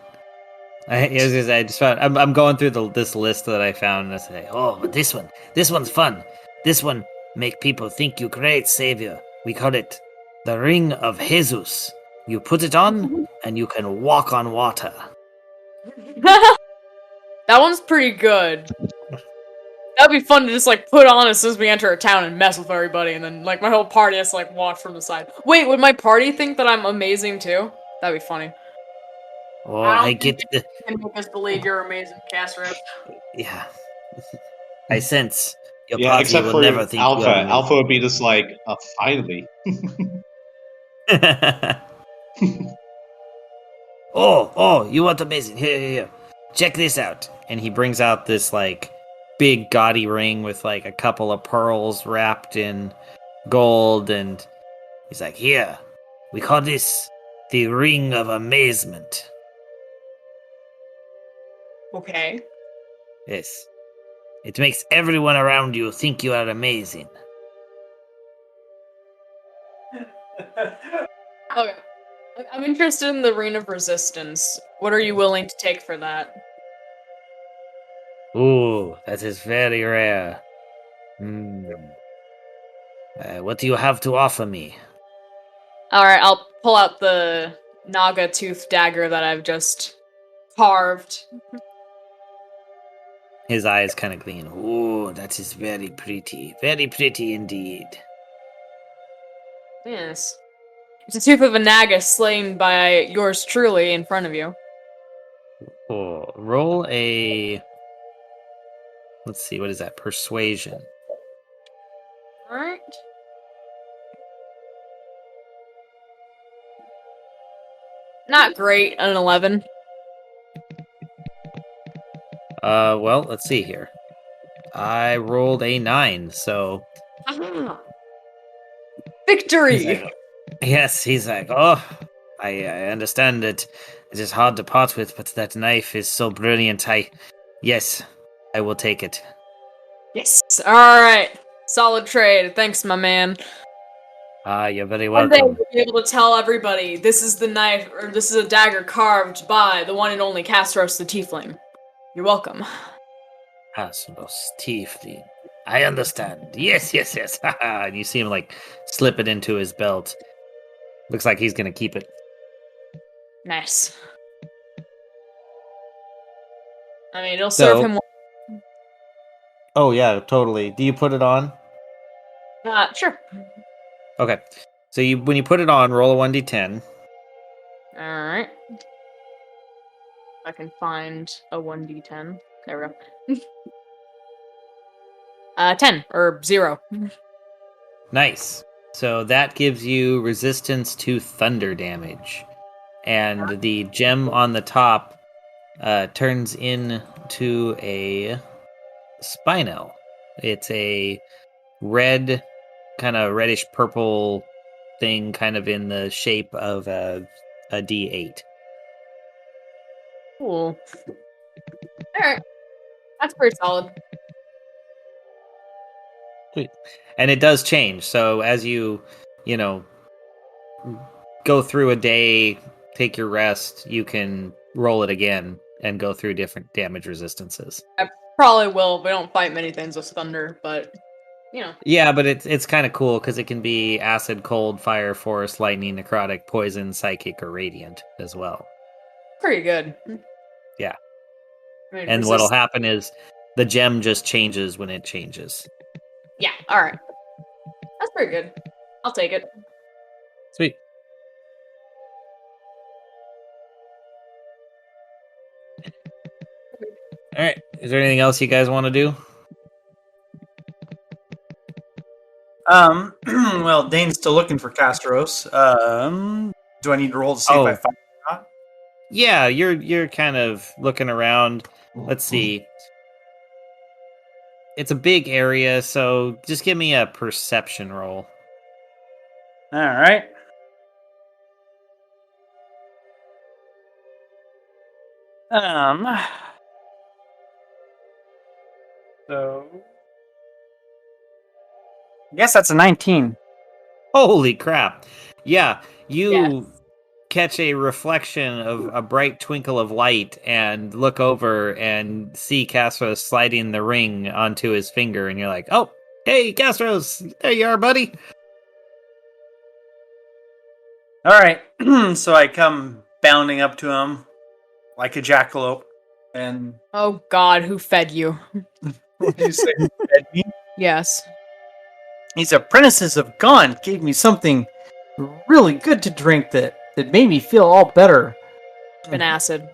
I just found I'm going through this list that I found and I say, oh, but this one's fun. This one make people think you great savior. We call it the Ring of Jesus. You put it on and you can walk on water. That one's pretty good. That'd be fun to just like put on as soon as we enter a town and mess with everybody, and then like my whole party has to like watch from the side. Wait, would my party think that I'm amazing too? That'd be funny. Oh, I get the can make us believe you're amazing, Castro. yeah. I sense your Yeah, party except will for never think Alpha. you are Alpha would be just like, finally. Oh, you want amazing. Here. Check this out. And he brings out this, like, big gaudy ring with, like, a couple of pearls wrapped in gold. And he's like, here, we call this the Ring of Amazement. Okay. Yes. It makes everyone around you think you are amazing. Okay. I'm interested in the Ring of Resistance. What are you willing to take for that? Ooh, that is very rare. What do you have to offer me? Alright, I'll pull out the Naga tooth dagger that I've just carved. His eyes kind of gleam. Ooh, that is very pretty. Very pretty indeed. Yes. It's a tooth of a Naga slain by yours truly in front of you. Oh, roll a... Let's see, what is that? Persuasion. Alright. Not great, an 11. Well, let's see here. I rolled a 9, so... Victory! He's like, oh, I understand that it is hard to part with, but that knife is so brilliant. Yes, I will take it. Yes. Alright. Solid trade. Thanks, my man. You're very One day welcome. we'll be able to tell everybody this is the knife, or this is a dagger carved by the one and only Castros the Tiefling. You're welcome. Asnos Tiefling. I understand. Yes. And you see him, like, slip it into his belt. Looks like he's gonna keep it. Nice. I mean, it'll serve him well. Oh, yeah, totally. Do you put it on? Sure. Okay. So when you put it on, roll a 1d10. Alright. I can find a 1d10. There we go. 10, or 0. Nice. So that gives you resistance to thunder damage. And the gem on the top turns into a spinel. It's a red, kind of reddish purple thing, kind of in the shape of a D8. Cool. Alright. That's pretty solid. Sweet. And it does change. So as you go through a day, take your rest, you can roll it again and go through different damage resistances. I probably will, but I don't fight many things with thunder, but, you know. Yeah, but it's kind of cool because it can be acid, cold, fire, force, lightning, necrotic, poison, psychic, or radiant as well. Pretty good. Yeah. I mean, And what'll happen is the gem just changes when it changes. Yeah, alright. That's pretty good. I'll take it. Sweet. All right. Is there anything else you guys want to do? Well, Dane's still looking for Castros. Do I need to roll to see if I find him or not? Yeah, you're kind of looking around. Let's see. It's a big area, so just give me a perception roll. All right. So I guess that's a 19. Holy crap. Yeah, you Yes. catch a reflection of a bright twinkle of light and look over and see Castros sliding the ring onto his finger, and you're like, oh, hey, Castros, there you are, buddy. All right. So I come bounding up to him like a jackalope, and Oh God, who fed you? what do you say? He fed me? Yes. These apprentices have gone. Gave me something really good to drink that made me feel all better. Been acid.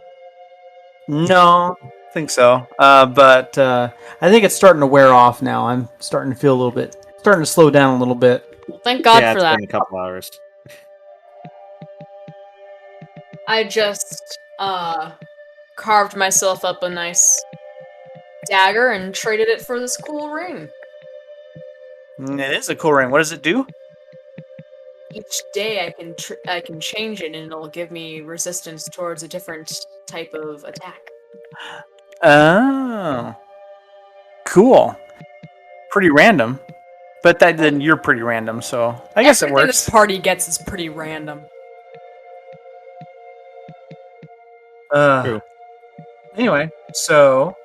No, I think so. But I think it's starting to wear off now. I'm starting to feel starting to slow down a little bit. Well, thank God yeah, for it's that. been a couple hours. I just carved myself up a nice dagger and traded it for this cool ring. It is a cool ring. What does it do? Each day I can change it and it'll give me resistance towards a different type of attack. Oh, cool. Pretty random. But then you're pretty random, so I guess it Everything works. this party gets is pretty random. True. Anyway, so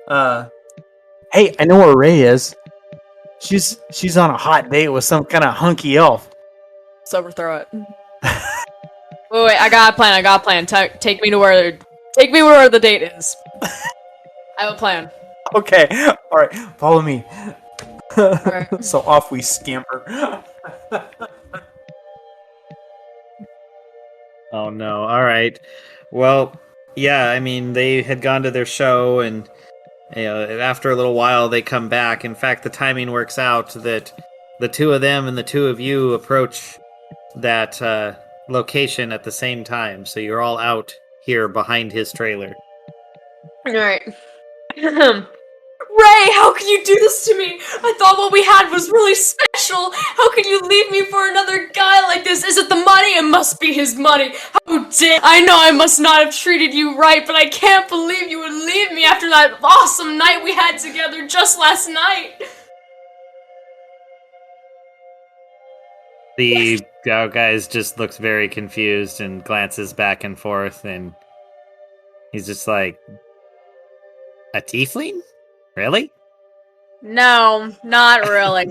hey, I know where Ray is. She's on a hot date with some kind of hunky elf. Let's overthrow it. wait, I got a plan. Take me where the date is. I have a plan. Okay, all right, follow me. Alright. So off we scamper. Oh no. All right. Well, yeah, I mean, they had gone to their show, and after a little while they come back. In fact, the timing works out that the two of them and the two of you approach that location at the same time. So you're all out here behind his trailer. Alright. Ray, how can you do this to me? I thought what we had was really special. How can you leave me for another guy like this? Is it the money? It must be his money. How dare I know I must not have treated you right, but I can't believe you would leave me after that awesome night we had together just last night. The guy just looks very confused and glances back and forth, and he's just like, a tiefling? Really? No, not really.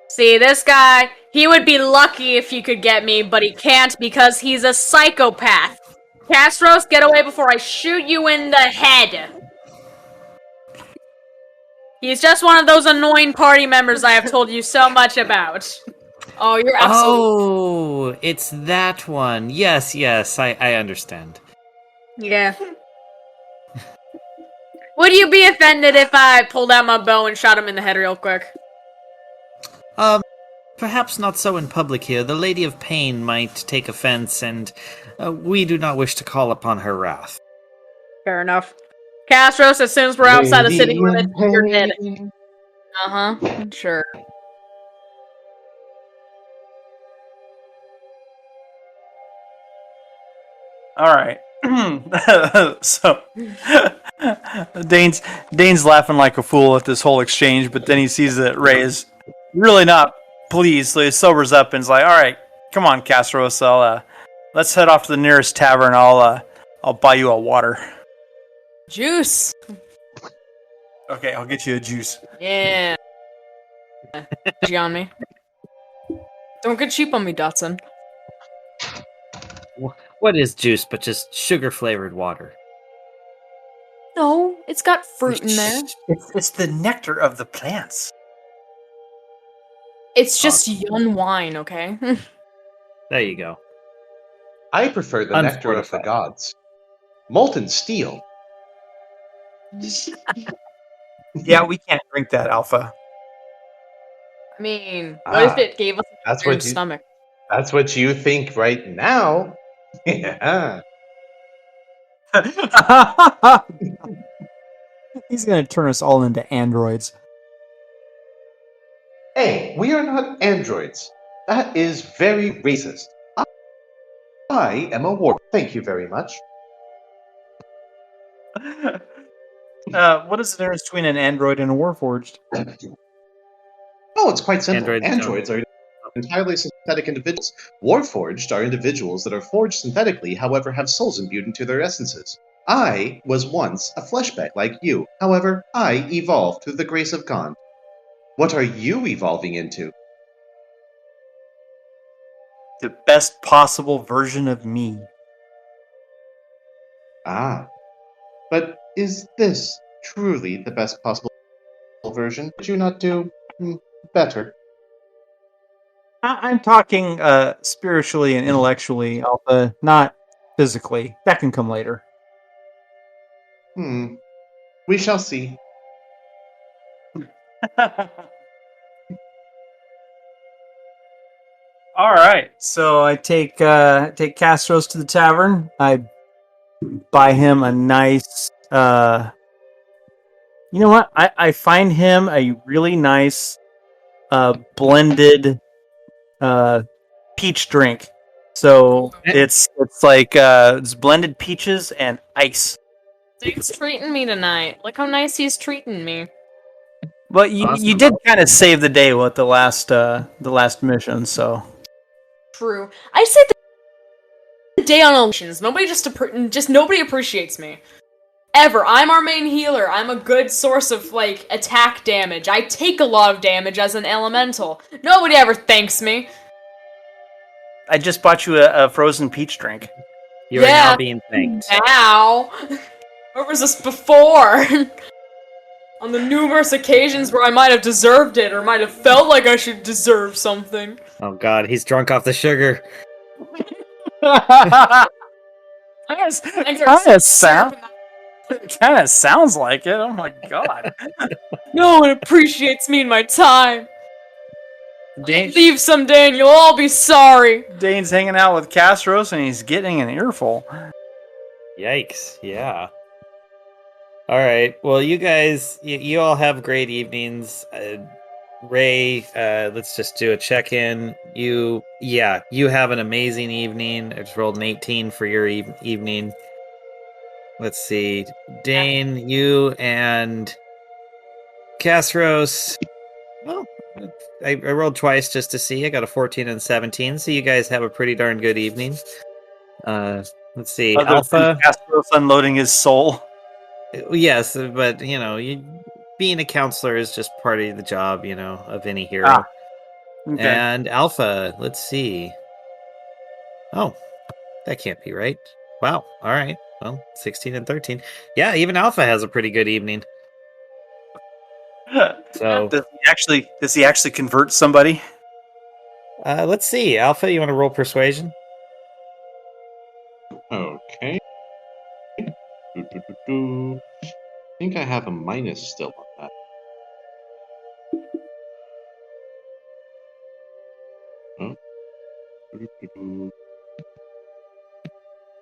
See, this guy, he would be lucky if he could get me, but he can't because he's a psychopath. Castros, get away before I shoot you in the head. He's just one of those annoying party members I have told you so much about. Oh, you're absolutely... Oh, it's that one. Yes, I understand. Yeah. Would you be offended if I pulled out my bow and shot him in the head real quick? Perhaps not so in public here. The Lady of Pain might take offense, and we do not wish to call upon her wrath. Fair enough. Castros, as soon as we're outside the city limits, you're dead. Uh-huh, sure. All right. So Dane's laughing like a fool at this whole exchange, but then he sees that Ray is really not pleased, so he sobers up and is like, "All right, come on, Castros, let's head off to the nearest tavern. I'll buy you a water." Juice. Okay, I'll get you a juice. Yeah. She on me. Don't get cheap on me, Dotson. What is juice but just sugar-flavored water? No, it's got fruit in there. It's the nectar of the plants. It's just young wine, okay? There you go. I prefer the nectar of the Unfortified. gods. Molten steel. Yeah, we can't drink that, Alpha. I mean, what if it gave us That's a what you. stomach? That's what you think right now. Yeah. He's gonna turn us all into androids. Hey, we are not androids. That is very racist. I am a war. Thank you very much. What is the difference between an android and a warforged? Oh, it's quite simple. Androids Androids are entirely synthetic individuals. Warforged are individuals that are forged synthetically, however, have souls imbued into their essences. I was once a fleshbag like you. However, I evolved through the grace of God. What are you evolving into? The best possible version of me. Ah. But is this truly the best possible version? Could you not do better? I'm talking spiritually and intellectually, Alpha, not physically. That can come later. We shall see. All right. So I take Castros to the tavern. I buy him a nice. You know what? I find him a really nice blended peach drink. So it's like it's blended peaches and ice. He's treating me tonight. Look how nice he's treating me. Well, you did kind of save the day with the last mission, so. True. I say the day on missions. Nobody just nobody appreciates me. Ever. I'm our main healer. I'm a good source of like attack damage. I take a lot of damage as an elemental. Nobody ever thanks me. I just bought you a frozen peach drink. You are now being thanked. Now. Where was this before? On the numerous occasions where I might have deserved it, or might have felt like I should deserve something. Oh god, he's drunk off the sugar. Kind of sounds like it. Oh my god. No one appreciates me and my time. Leave someday and you'll all be sorry. Dane's hanging out with Castros and he's getting an earful. Yikes, yeah. Alright, well you guys, you all have great evenings. Ray, let's just do a check-in. You have an amazing evening. I just rolled an 18 for your evening. Let's see. Dane, you and Castros. Well, I rolled twice just to see. I got a 14 and 17, so you guys have a pretty darn good evening. Let's see. Other Alpha. Castros unloading his soul. Yes, but, being a counselor is just part of the job, of any hero. Okay. And Alpha, let's see. Oh, that can't be right. Wow. All right. Well, 16 and 13. Yeah, even Alpha has a pretty good evening. So does he actually convert somebody? Let's see. Alpha, you want to roll persuasion? Okay. I think I have a minus still on that.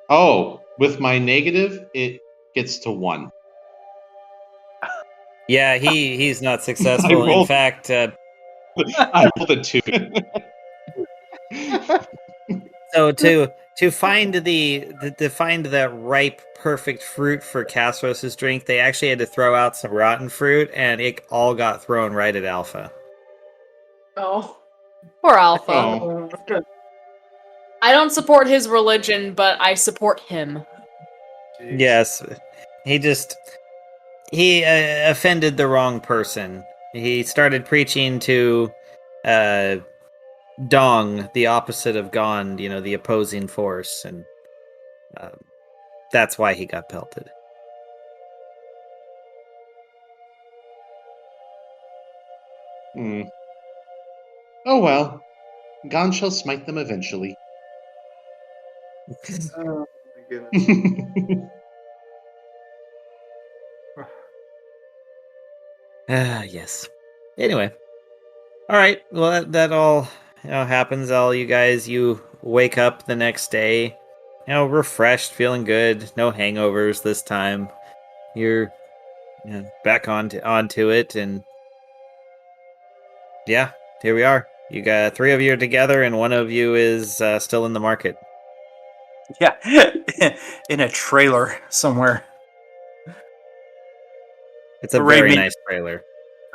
Oh, with my negative, it gets to 1. Yeah, he's not successful. In fact, I rolled a 2. So to find that ripe, perfect fruit for Castros' drink, they actually had to throw out some rotten fruit, and it all got thrown right at Alpha. Oh. Poor Alpha. Oh. I don't support his religion, but I support him. Jeez. Yes, he offended the wrong person. He started preaching to Dong, the opposite of Gond, the opposing force, and that's why he got pelted. Oh well. Gon shall smite them eventually. Oh my goodness. Yes. Anyway. All right. Well, that all happens. All you guys, you wake up the next day, refreshed, feeling good. No hangovers this time. You're back onto it, and yeah, here we are. You got three of you together, and one of you is still in the market. Yeah, in a trailer somewhere. It's a Ray very made- nice trailer.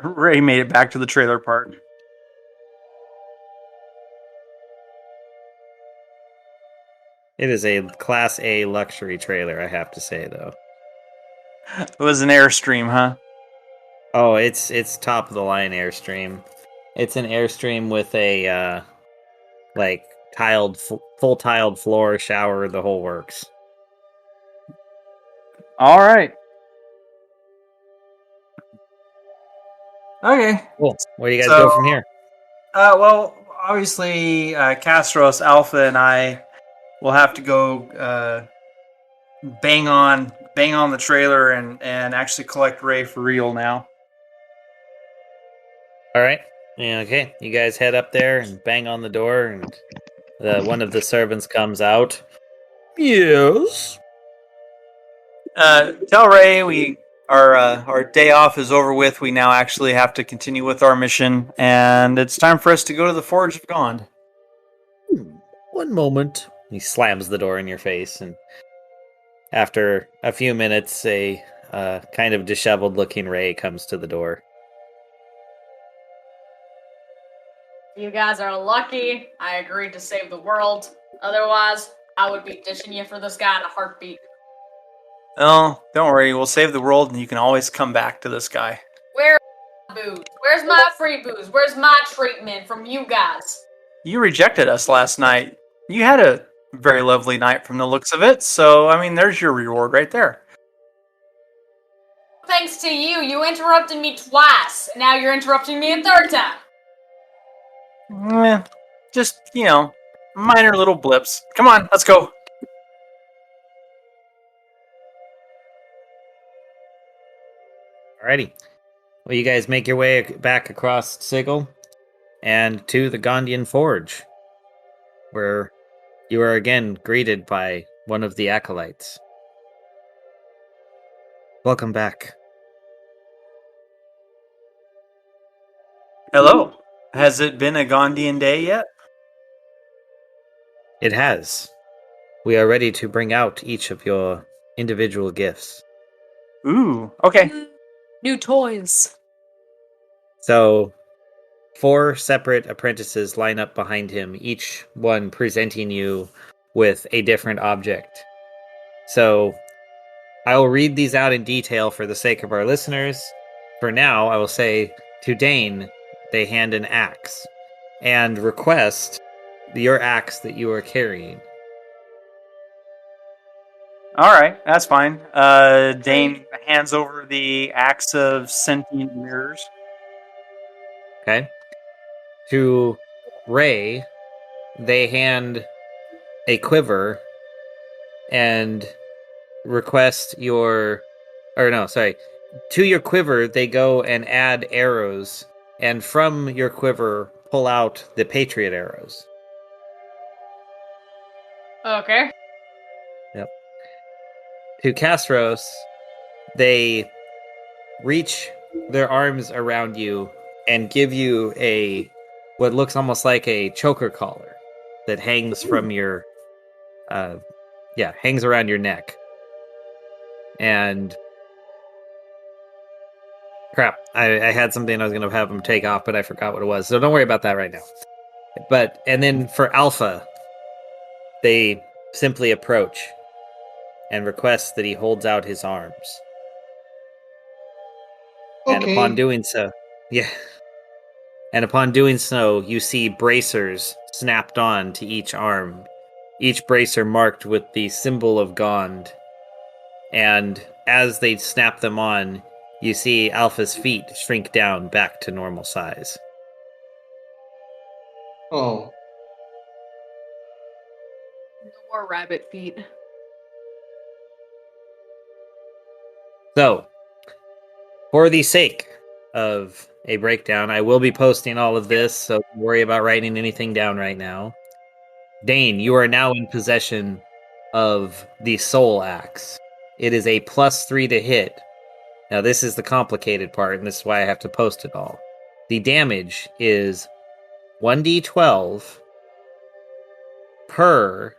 Ray made it back to the trailer park. It is a Class A luxury trailer, I have to say, though. It was an Airstream, huh? Oh, it's top of the line Airstream. It's an Airstream with a like full tiled floor, shower, the whole works. All right. Okay. Cool. Where do you guys go from here? Well, obviously, Castros, Alpha, and I will have to go bang on the trailer and actually collect Ray for real now. All right. Yeah, okay. You guys head up there and bang on the door, and one of the servants comes out. Yes. Tell Ray our day off is over with. We now actually have to continue with our mission, and it's time for us to go to the Forge of Gond. One moment. He slams the door in your face, and after a few minutes, a kind of disheveled-looking Ray comes to the door. You guys are lucky I agreed to save the world. Otherwise, I would be ditching you for this guy in a heartbeat. Oh, don't worry. We'll save the world, and you can always come back to this guy. Where's my booze? Where's my free booze? Where's my treatment from you guys? You rejected us last night. You had a very lovely night from the looks of it, so, I mean, there's your reward right there. Thanks to you, you interrupted me twice. Now you're interrupting me a third time. Just, minor little blips. Come on, let's go. Alrighty. Well, you guys make your way back across Sigil and to the Gondian Forge, where you are again greeted by one of the acolytes. Welcome back. Hello. Has it been a Gondian day yet? It has. We are ready to bring out each of your individual gifts. Ooh, okay. New toys. So, 4 separate apprentices line up behind him, each one presenting you with a different object. So, I will read these out in detail for the sake of our listeners. For now, I will say to Dane, they hand an axe and request your axe that you are carrying. All right, that's fine. Dane hands over the axe of sentient mirrors. Okay. To Ray, they hand a quiver and request your. Or no, sorry. To your quiver, they go and add arrows, and from your quiver, pull out the Patriot arrows. Okay. Yep. To Castros, they reach their arms around you and give you what looks almost like a choker collar that hangs from your hangs around your neck. And crap, I had something I was going to have them take off, but I forgot what it was, so don't worry about that right now. And then for Alpha, they simply approach and request that he holds out his arms. Okay. And upon doing so, you see bracers snapped on to each arm, each bracer marked with the symbol of Gond. And as they snap them on, you see Alpha's feet shrink down back to normal size. Oh. No more rabbit feet. So, for the sake of a breakdown. I will be posting all of this, so don't worry about writing anything down right now. Dane, you are now in possession of the Soul Axe. It is a +3 to hit. Now, this is the complicated part, and this is why I have to post it all. The damage is 1d12 per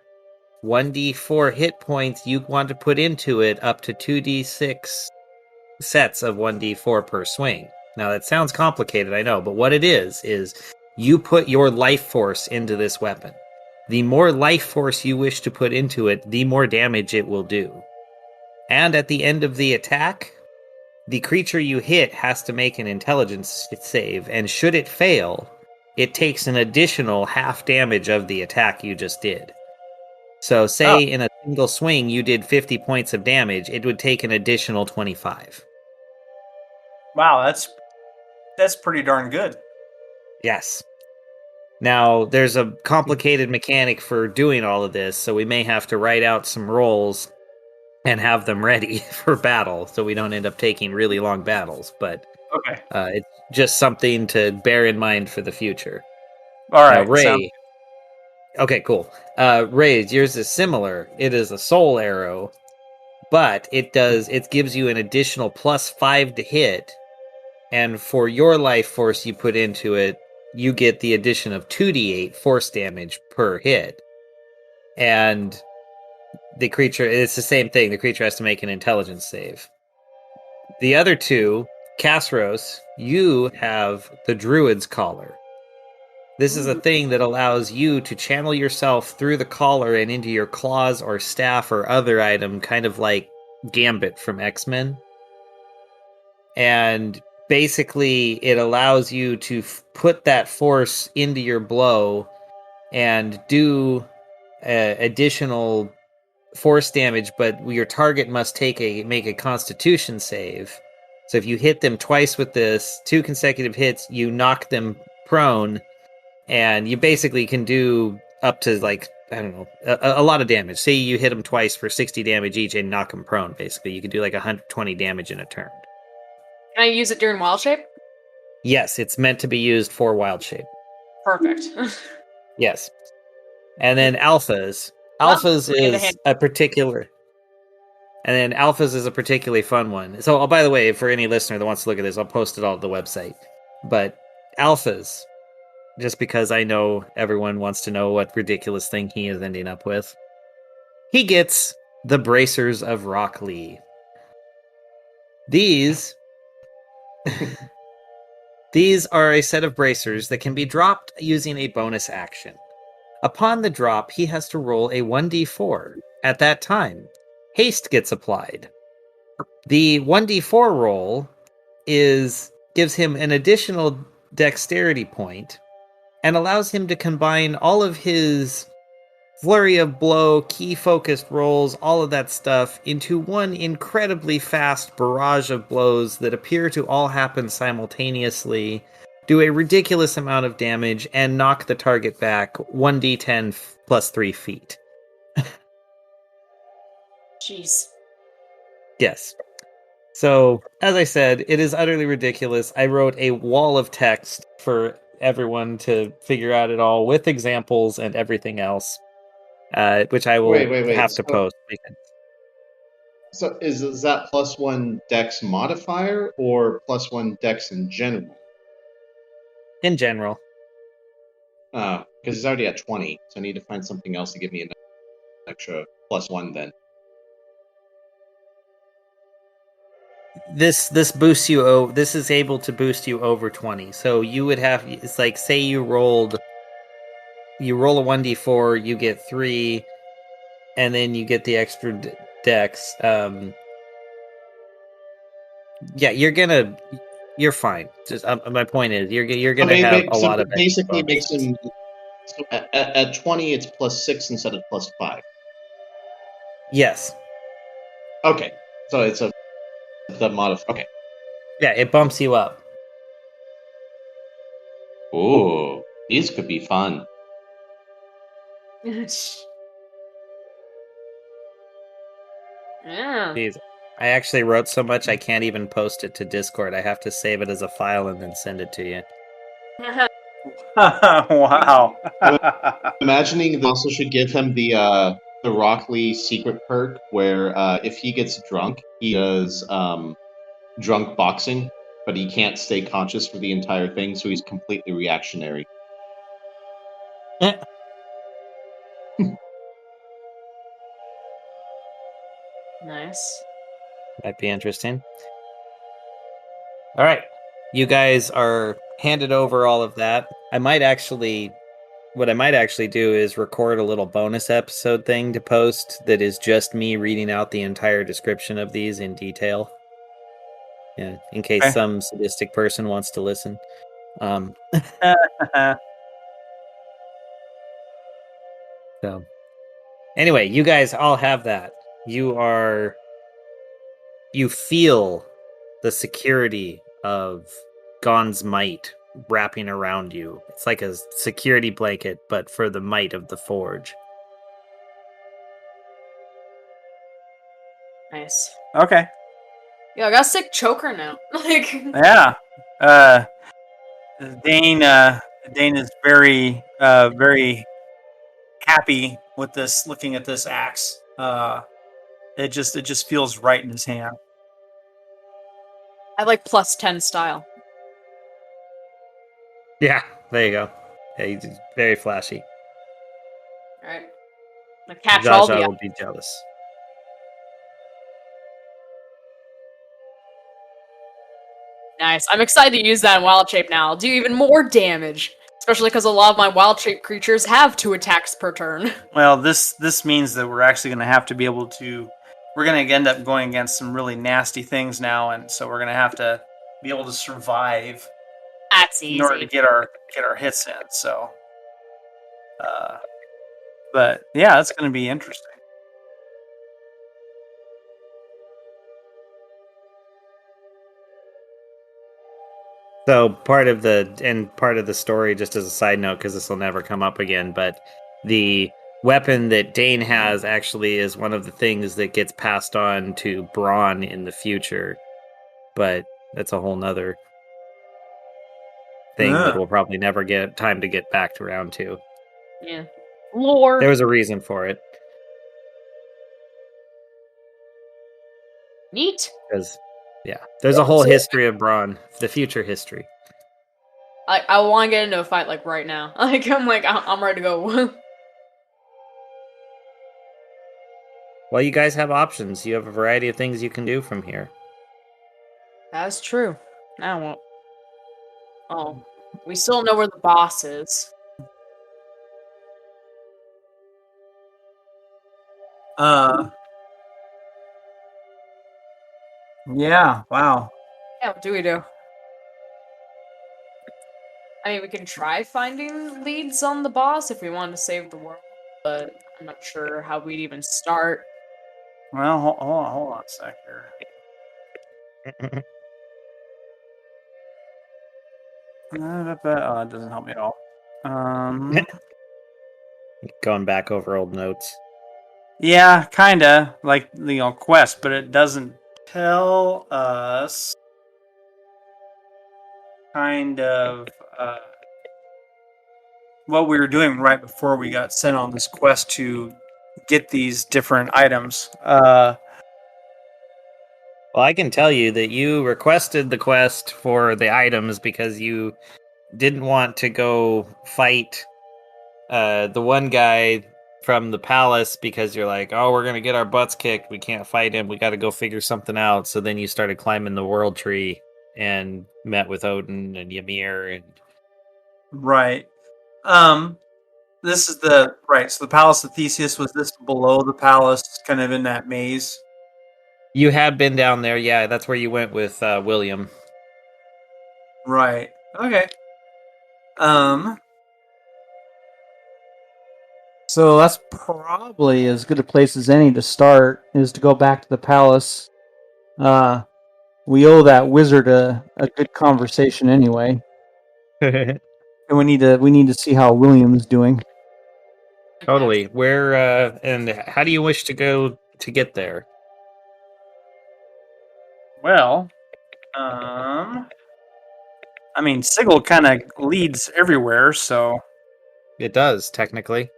1d4 hit points you want to put into it, up to 2d6 sets of 1d4 per swing. Now, that sounds complicated, I know, but what it is you put your life force into this weapon. The more life force you wish to put into it, the more damage it will do. And at the end of the attack, the creature you hit has to make an intelligence save, and should it fail, it takes an additional half damage of the attack you just did. So say in a single swing you did 50 points of damage, it would take an additional 25. Wow, that's pretty darn good. Yes. Now, there's a complicated mechanic for doing all of this, so we may have to write out some rolls and have them ready for battle, so we don't end up taking really long battles. But Okay. it's just something to bear in mind for the future. All right. Now, Ray. Okay, cool. Ray, yours is similar. It is a soul arrow, but it gives you an additional +5 to hit, and for your life force you put into it, you get the addition of 2d8 force damage per hit. And the creature, it's the same thing. The creature has to make an intelligence save. The other two, Casros, you have the Druid's Collar. This is a thing that allows you to channel yourself through the collar and into your claws or staff or other item, kind of like Gambit from X-Men. And basically, it allows you to put that force into your blow and do additional force damage, but your target must make a Constitution save. So if you hit them twice with this, 2 consecutive hits, you knock them prone, and you basically can do up to, like, I don't know, a lot of damage. Say you hit them twice for 60 damage each and knock them prone, basically. You can do like 120 damage in a turn. Can I use it during Wild Shape? Yes, it's meant to be used for Wild Shape. Perfect. Yes. And then Alphas. Alphas is a particular... And then Alphas is a particularly fun one. So, by the way, for any listener that wants to look at this, I'll post it all to the website. But Alphas, just because I know everyone wants to know what ridiculous thing he is ending up with, he gets the Bracers of Rocklee. These are a set of bracers that can be dropped using a bonus action. Upon the drop, he has to roll a 1d4. At that time, haste gets applied. The 1d4 roll gives him an additional dexterity point and allows him to combine all of his flurry of blow, key focused rolls, all of that stuff into one incredibly fast barrage of blows that appear to all happen simultaneously, do a ridiculous amount of damage, and knock the target back 1d10 plus 3 feet. Jeez. Yes. So, as I said, it is utterly ridiculous. I wrote a wall of text for everyone to figure out it all with examples and everything else, which I will have to post. So is that +1 dex modifier or +1 dex in general? In general. Because it's already at 20, so I need to find something else to give me an extra +1 then. This boosts you. This is able to boost you over 20. So you would have. It's like, say you roll a 1d4, you get 3, and then you get the extra dex. Yeah, you're fine. Just my point is, you're gonna have a lot of. Basically, makes him at 20. It's +6 instead of +5. Yes. Okay, so it's the modify. Okay. Yeah, it bumps you up. Ooh, these could be fun. Yeah. Jeez. I actually wrote so much I can't even post it to Discord. I have to save it as a file and then send it to you. Wow. Imagining they also should give him the Rockley secret perk where if he gets drunk, he does drunk boxing, but he can't stay conscious for the entire thing, so he's completely reactionary. Nice. Might be interesting. All right. You guys are handed over all of that. What I might actually do is record a little bonus episode thing to post that is just me reading out the entire description of these in detail. Yeah, in case Okay. some sadistic person wants to listen. So, anyway, you guys all have that. You feel the security of Gon's might wrapping around you. It's like a security blanket, but for the might of the forge. Nice. Okay. Yeah, I got a sick choker now. Like, Yeah. Dane is very very happy with this, looking at this axe. It just feels right in his hand. I like +10 style. Yeah, there you go. Yeah, he's very flashy. Alright. I catch all Jaja the will be jealous. Nice. I'm excited to use that in wild shape now. I'll do even more damage. Especially because a lot of my wild shape creatures have 2 attacks per turn. Well, this means that we're actually going to have to be able to. We're going to end up going against some really nasty things now, and so we're going to have to be able to survive That's easy. in order to get our hits in. So, but yeah, it's going to be interesting. So part of the story, just as a side note, because this will never come up again, but the weapon that Dane has actually is one of the things that gets passed on to Braun in the future. But that's a whole nother thing that we'll probably never get time to get back around to. Yeah. Lore. There was a reason for it. Neat. Because, yeah, there's a whole history of Braun, the future history. I want to get into a fight like right now. I'm ready to go. Well, you guys have options. You have a variety of things you can do from here. That's true. Now what? Oh, we still know where the boss is. Yeah. Wow. Yeah, what do we do? I mean, we can try finding leads on the boss if we want to save the world, but I'm not sure how we'd even start. Well, hold on a sec here. Oh, it doesn't help me at all. Going back over old notes. Yeah, kinda like quest, but it doesn't tell us kind of what we were doing right before we got sent on this quest to get these different items. Well, I can tell you that you requested the quest for the items because you didn't want to go fight the one guy from the palace because you're like, oh, we're going to get our butts kicked. We can't fight him. We got to go figure something out. So then you started climbing the world tree and met with Odin and Ymir. And Right. This is the right. So the Palace of Theseus, was this below the palace, kind of in that maze? you had been down there. Yeah, that's where you went with William. Right. Okay. So that's probably as good a place as any to start, is to go back to the palace. We owe that wizard a good conversation anyway. And we need to see how William's doing. Totally. Where and how do you wish to go to get there? Well, I mean, Sigil kind of leads everywhere, so It does, technically.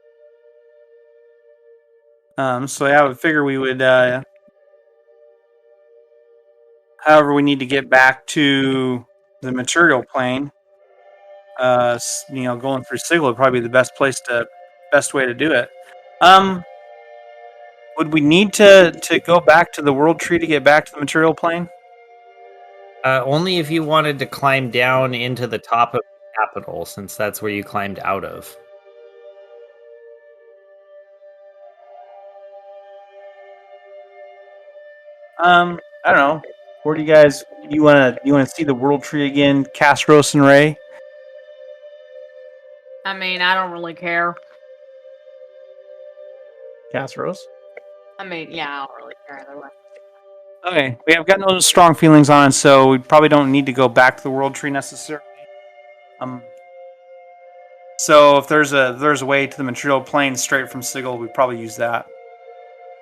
so I would figure we would. However, we need to get back to the material plane. Going through Sigil would probably be the best way to do it. Would we need to go back to the world tree to get back to the material plane? Only if you wanted to climb down into the top of the capital, since that's where you climbed out of. I don't know. Where do you guys you wanna see the world tree again, Castros and Ray? I mean, I don't really care. Castros. I mean, yeah, I don't really care either way. Okay, we have got no strong feelings on it, so we probably don't need to go back to the world tree necessarily. So if there's a way to the material plane straight from Sigil, we'd probably use that.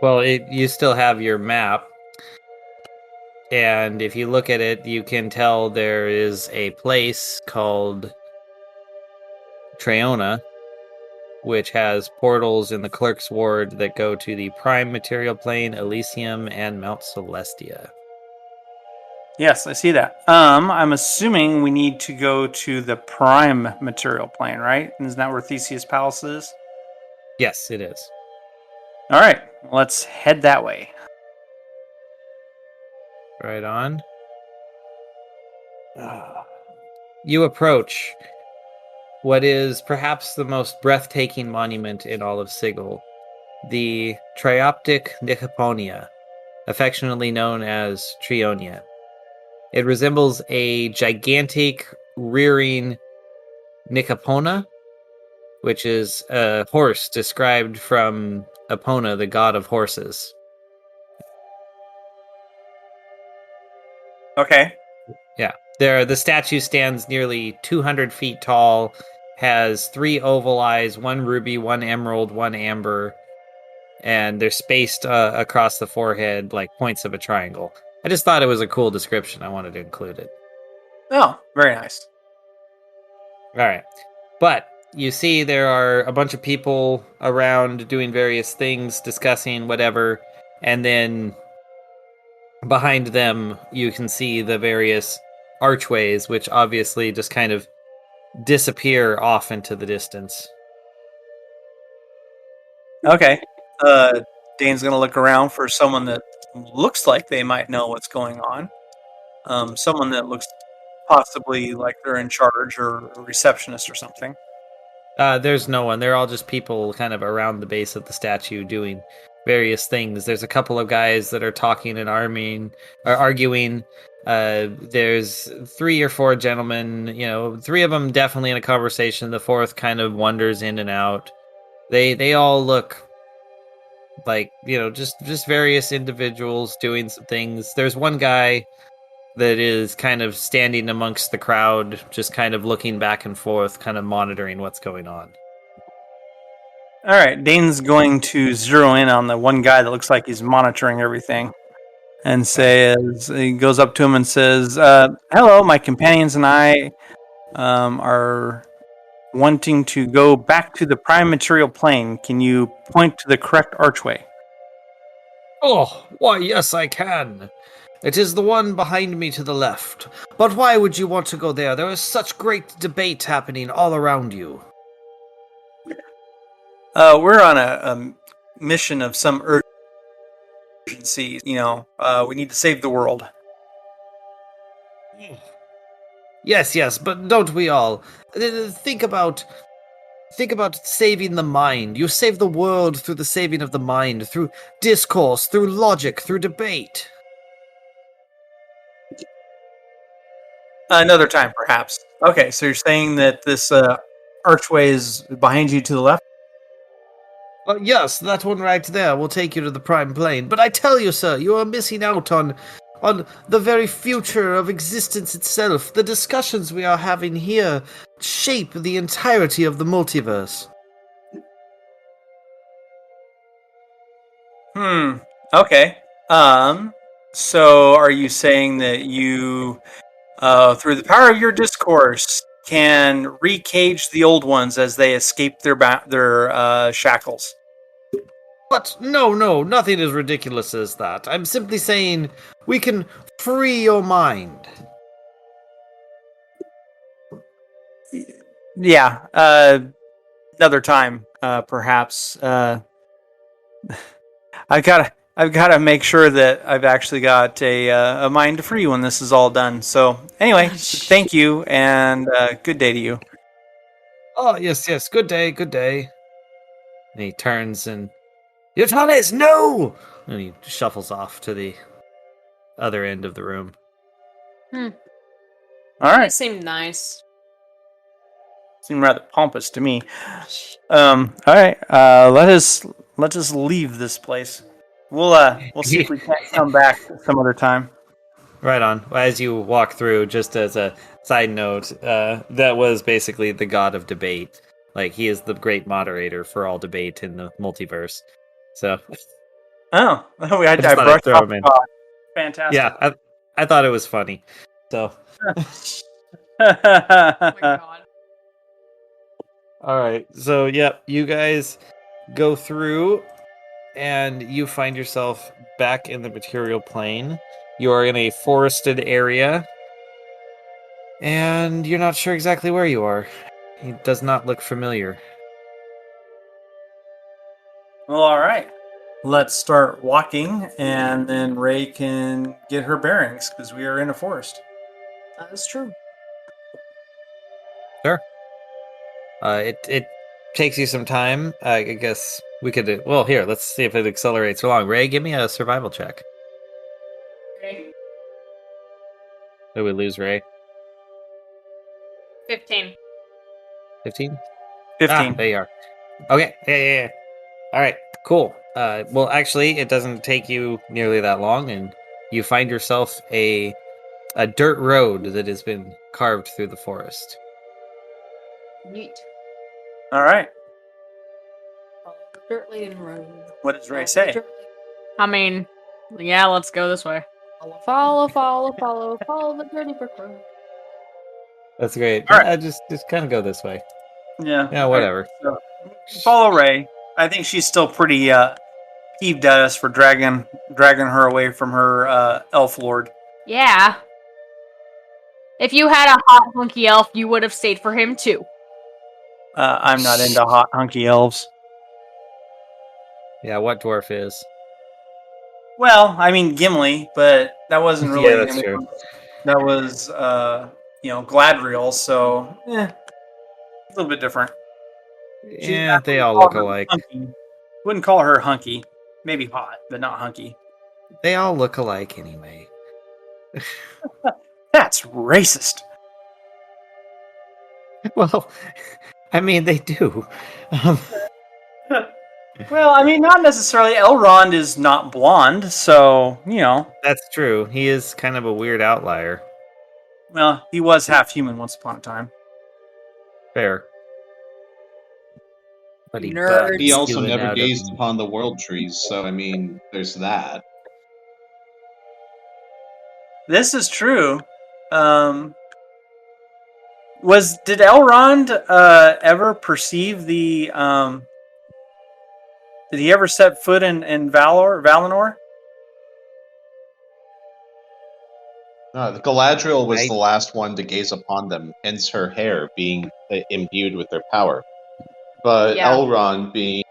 Well, you still have your map. And if you look at it, you can tell there is a place called Treona, which has portals in the Clerk's Ward that go to the Prime Material Plane, Elysium, and Mount Celestia. Yes, I see that. I'm assuming we need to go to the Prime material plane, right? Isn't that where Theseus Palace is? Yes, it is. All right, let's head that way. Right on. You approach what is perhaps the most breathtaking monument in all of Sigil, the Trioptic Nicoponia, affectionately known as Trionia. It resembles a gigantic, rearing Nicopona, which is a horse described from Epona, the god of horses. Okay. Yeah. The statue stands nearly 200 feet tall, has 3 oval eyes, 1 ruby, 1 emerald, 1 amber, and they're spaced across the forehead like points of a triangle. I just thought it was a cool description. I wanted to include it. Oh, very nice. All right. But you see there are a bunch of people around doing various things, discussing whatever, and then behind them you can see the various archways, which obviously just kind of disappear off into the distance. Okay. Dane's gonna look around for someone that looks like they might know what's going on. Someone that looks possibly like they're in charge or a receptionist or something. There's no one. They're all just people kind of around the base of the statue doing various things. There's a couple of guys that are talking and arguing. There's 3 or 4 gentlemen, 3 of them definitely in a conversation. The 4th kind of wanders in and out. They all look like, just various individuals doing some things. There's one guy that is kind of standing amongst the crowd, just kind of looking back and forth, kind of monitoring what's going on. All right, Dane's going to zero in on the one guy that looks like he's monitoring everything, and he goes up to him and says, "Hello, my companions and I are wanting to go back to the prime material plane. Can you point to the correct archway?" Oh, why, yes, I can. It is the one behind me to the left. But why would you want to go there? There is such great debate happening all around you. We're on a mission of some urgency. We need to save the world. Yes, but don't we all? Think about saving the mind. You save the world through the saving of the mind, through discourse, through logic, through debate. Another time, perhaps. Okay, so you're saying that this archway is behind you to the left? Yes, that one right there will take you to the prime plane. But I tell you, sir, you are missing out on the very future of existence itself. The discussions we are having here shape the entirety of the multiverse. Okay. So, are you saying that you, through the power of your discourse, can recage the old ones as they escape their shackles? But no, nothing as ridiculous as that. I'm simply saying we can free your mind. Yeah, another time, perhaps. I've got to make sure that I've actually got a mind free when this is all done. So anyway, thank you, and good day to you. Oh, yes, good day. And he turns and... Yotanes, no! And he shuffles off to the other end of the room. All It right, seemed nice. seemed rather pompous to me. All right, let us leave this place. We'll see if we can't come back some other time. Right on. As you walk through, just as a side note, that was basically the god of debate. Like, he is the great moderator for all debate in the multiverse. So, Oh, I I just thought I'd brushed throw off. him in. Fantastic. Yeah, I thought it was funny. So, Oh my god. all right. So, yep, you guys go through and you find yourself back in the material plane. You are in a forested area, and you're not sure exactly where you are. It does not look familiar. Well, all right. Let's start walking, and then Ray can get her bearings because we are in a forest. That is true. Sure. It takes you some time. I guess we could. Well, here, let's see if it accelerates along. Ray, give me a survival check. Did we lose Ray? 15. 15? 15. There you are. Okay. Yeah. All right. Cool. Well, actually, it doesn't take you nearly that long, and you find yourself a dirt road that has been carved through the forest. Neat. All right. Follow the dirt laden road. What does Ray Follow the say? dirt laden- I mean, yeah, let's go this way. Follow the dirty brick road. That's great. All right. Just kind of go this way. Yeah. Yeah, whatever. So, follow Ray. I think she's still pretty peeved at us for dragging her away from her elf lord. Yeah. If you had a hot hunky elf, you would have stayed for him too. I'm not into hot hunky elves. Yeah, what dwarf is? Well, I mean Gimli, but that wasn't really. Yeah, that's true. That was Gladriel, so a little bit different. Yeah, they all Call look her alike. hunky. Wouldn't call her hunky. Maybe hot, but not hunky. They all look alike anyway. That's racist. Well, I mean, they do. Well, I mean, not necessarily. Elrond is not blonde, so That's true. He is kind of a weird outlier. Well, he was half human once upon a time. Fair. But he Nerds. bugs He also human never out of gazed me. upon the world trees, so I mean, there's that. This is true. Did Elrond ever perceive the Did he ever set foot in Valinor? The Galadriel was I- the last one to gaze upon them, hence her hair being imbued with their power. But Yeah. Elrond being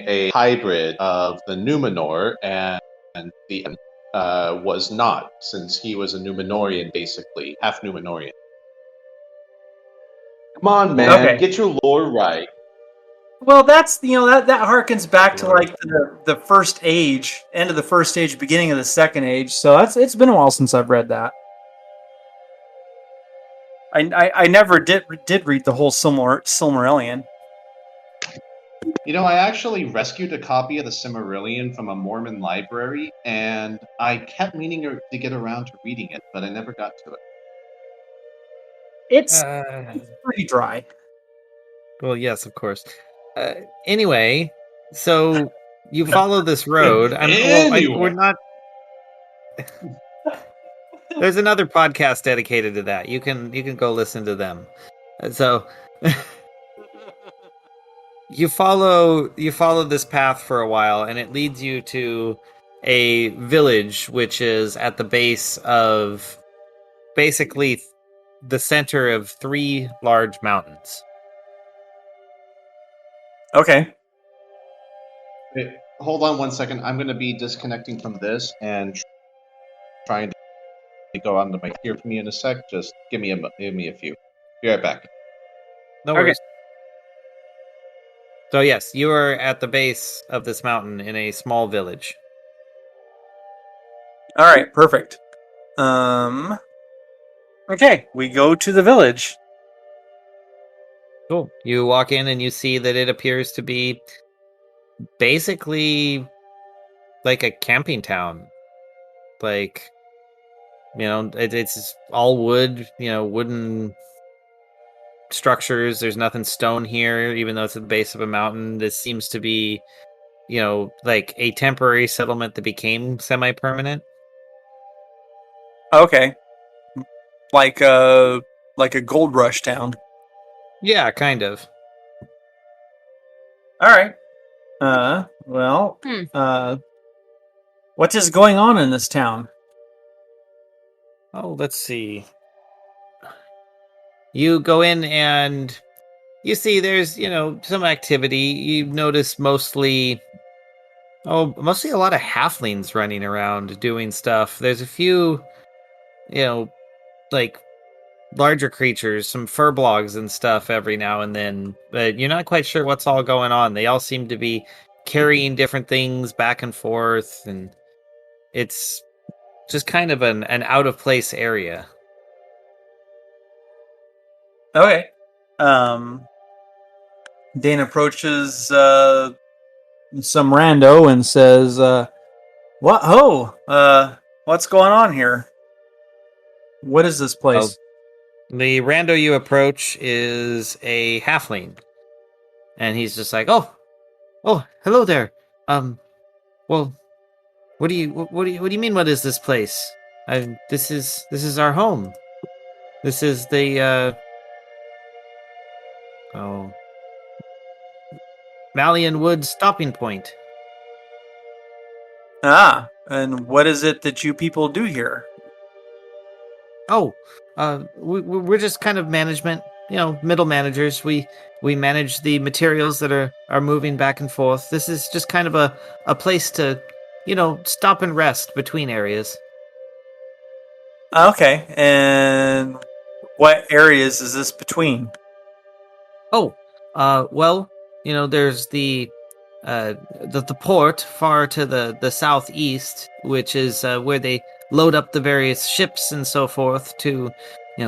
a hybrid of the Numenor and the was not, since he was a Numenorian, basically half Numenorian. Come on, man, Okay. get your lore right. Well, that's that harkens back to like the first age, end of the first age, beginning of the second age. So it's been a while since I've read that. I never did read the whole Silmarillion. You know, I actually rescued a copy of the Silmarillion from a Mormon library, and I kept meaning to get around to reading it, but I never got to it. It's pretty dry. Well, yes, of course. Anyway, so you follow this road. We're Anyway. not. There's another podcast dedicated to that. You can go listen to them. So you follow this path for a while, and it leads you to a village which is at the base of basically the center of 3 large mountains. Okay. Wait, hold on 1 second. I'm going to be disconnecting from this and trying to go onto my. Hear from me in a sec. Just give me a few. Be right back. No Okay. worries. So yes, you are at the base of this mountain in a small village. All right. Perfect. Okay. We go to the village. Cool. You walk in and you see that it appears to be basically like a camping town. Like, it's all wood, wooden structures. There's nothing stone here, even though it's at the base of a mountain. This seems to be, like a temporary settlement that became semi-permanent. Okay. Like a gold rush town. Yeah, kind of. All right. Well, what is going on in this town? Oh, let's see. You go in and you see there's, some activity. You notice mostly a lot of halflings running around doing stuff. There's a few, like larger creatures, some furblogs and stuff every now and then, but you're not quite sure what's all going on. They all seem to be carrying different things back and forth, and it's just kind of an out of place area. Okay. Dane approaches some rando and says, "What? What's going on here? What is this place?" The rando you approach is a halfling, and he's just like, "Oh, hello there. Well, what do you mean? What is this place? This is our home. This is the Malian Wood stopping point." And what is it that you people do here? Oh, we're just kind of management, middle managers. We manage the materials that are moving back and forth. This is just kind of a place to, stop and rest between areas. Okay, and what areas is this between? Oh, well, there's the port far to the southeast, which is where they load up the various ships and so forth to,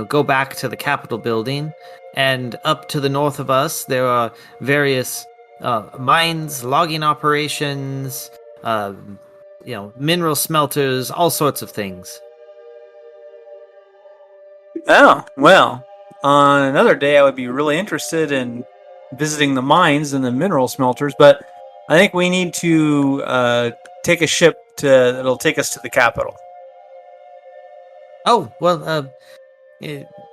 go back to the Capitol building. And up to the north of us, there are various mines, logging operations, mineral smelters, all sorts of things. Oh, well, on another day I would be really interested in visiting the mines and the mineral smelters, but I think we need to take a ship that'll take us to the capital. Oh, well,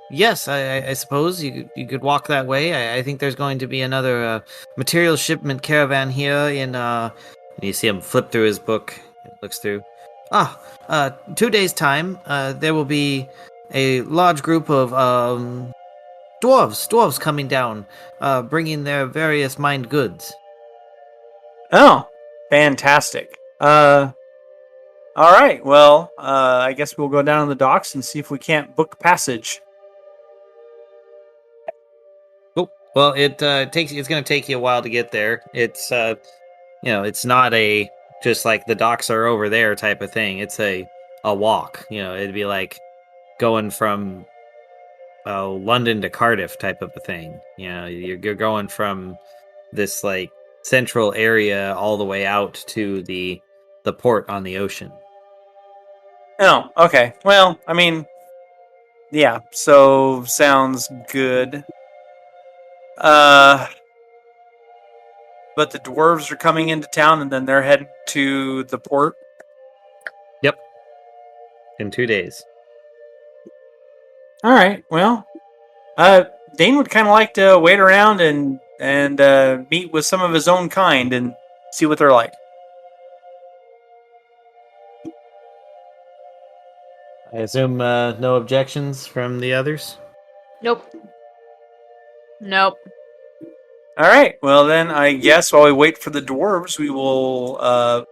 yes, I suppose you could walk that way. I think there's going to be another material shipment caravan here in. And you see him flip through his book. Looks through. 2 days' time. There will be a large group of dwarves coming down, bringing their various mined goods. Oh, fantastic. All right. Well, I guess we'll go down to the docks and see if we can't book passage. Cool. Well, it's going to take you a while to get there. It's it's not a just like the docks are over there type of thing. It's a walk. It'd be like going from London to Cardiff type of a thing. You're going from this like central area all the way out to the port on the ocean. Oh, okay. Well, I mean, yeah, so sounds good. But the dwarves are coming into town and then they're heading to the port. Yep. in 2 days. All right. Well, Dane would kind of like to wait around and meet with some of his own kind and see what they're like. I assume no objections from the others? Nope. Nope. All right. Well, then I guess while we wait for the dwarves, we will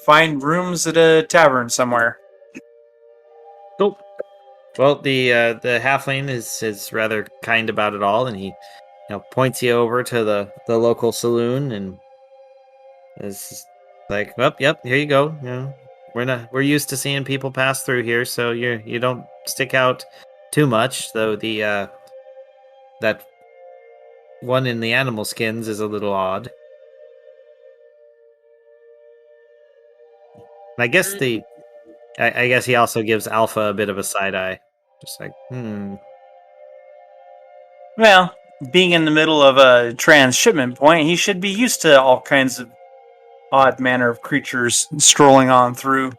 find rooms at a tavern somewhere. Cool. Well, the halfling is rather kind about it all, and he points you over to the local saloon, and is like, "Well, yep, here you go. We're used to seeing people pass through here, so you don't stick out too much. Though the that one in the animal skins is a little odd. And I guess I guess he also gives Alpha a bit of a side eye, just like, Well, being in the middle of a transshipment point, he should be used to all kinds of odd manner of creatures strolling on through.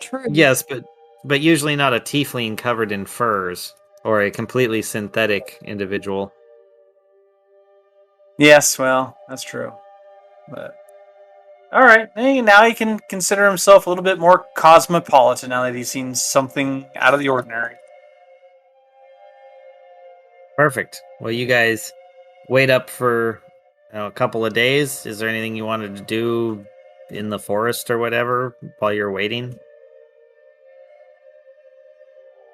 True. Yes, but usually not a tiefling covered in furs or a completely synthetic individual. Yes, well, that's true. But all right, now he can consider himself a little bit more cosmopolitan now that he's seen something out of the ordinary. Perfect. Well, you guys wait up for a couple of days. Is there anything you wanted to do in the forest or whatever while you're waiting?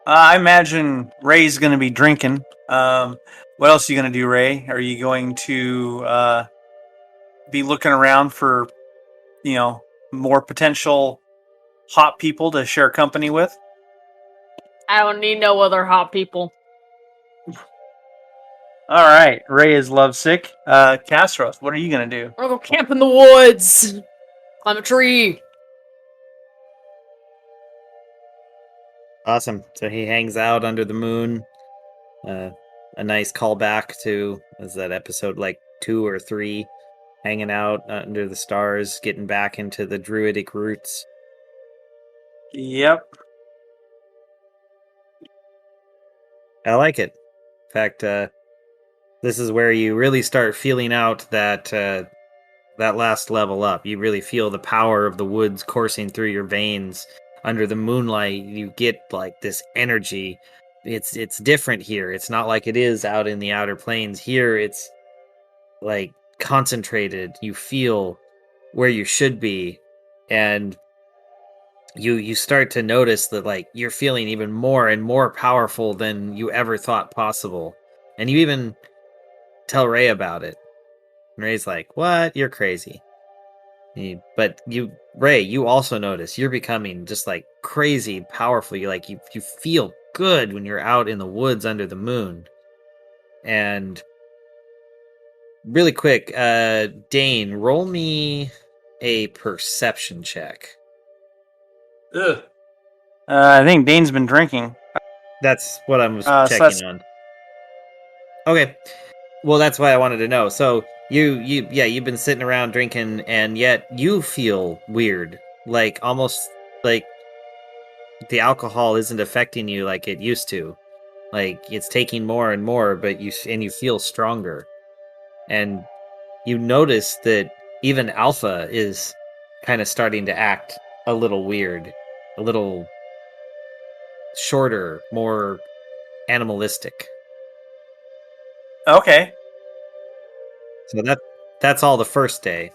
I imagine Ray's going to be drinking. What else are you going to do, Ray? Are you going to be looking around for, more potential hot people to share company with? I don't need no other hot people. All right, Ray is lovesick. Castros, what are you going to do? I'm gonna go camp in the woods. Climb a tree. Awesome. So he hangs out under the moon. A nice callback to, was that episode like 2 or 3? Hanging out under the stars, getting back into the druidic roots. Yep. I like it. In fact, this is where you really start feeling out that last level up. You really feel the power of the woods coursing through your veins. Under the moonlight, you get like this energy. It's different here. It's not like it is out in the outer plains. Here, it's like concentrated. You feel where you should be, and you start to notice that like you're feeling even more and more powerful than you ever thought possible. And you even tell Ray about it. And Ray's like, "What? You're crazy." But Ray, you also notice you're becoming just like crazy powerful. You feel good when you're out in the woods under the moon. And really quick, Dane, roll me a perception check. Ugh. I think Dane's been drinking. That's what I was So checking on. Okay. Well, that's why I wanted to know. So you've been sitting around drinking, and yet you feel weird, like almost like the alcohol isn't affecting you like it used to. Like it's taking more and more, but you feel stronger, and you notice that even Alpha is kind of starting to act a little weird, a little shorter, more animalistic. Okay. So that's all the first day.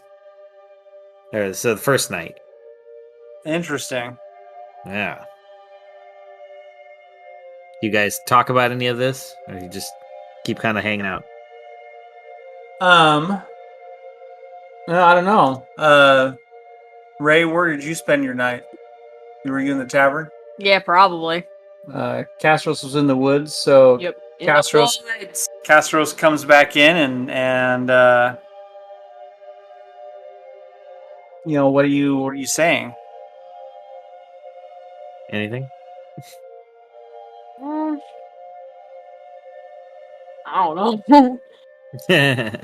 So the first night. Interesting. Yeah. You guys talk about any of this, or you just keep kind of hanging out? No, I don't know. Ray, where did you spend your night? Were you in the tavern? Yeah, probably. Castros was in the woods, so Yep. In Castros the woods. Castros comes back in and what are you saying? Anything? I don't know.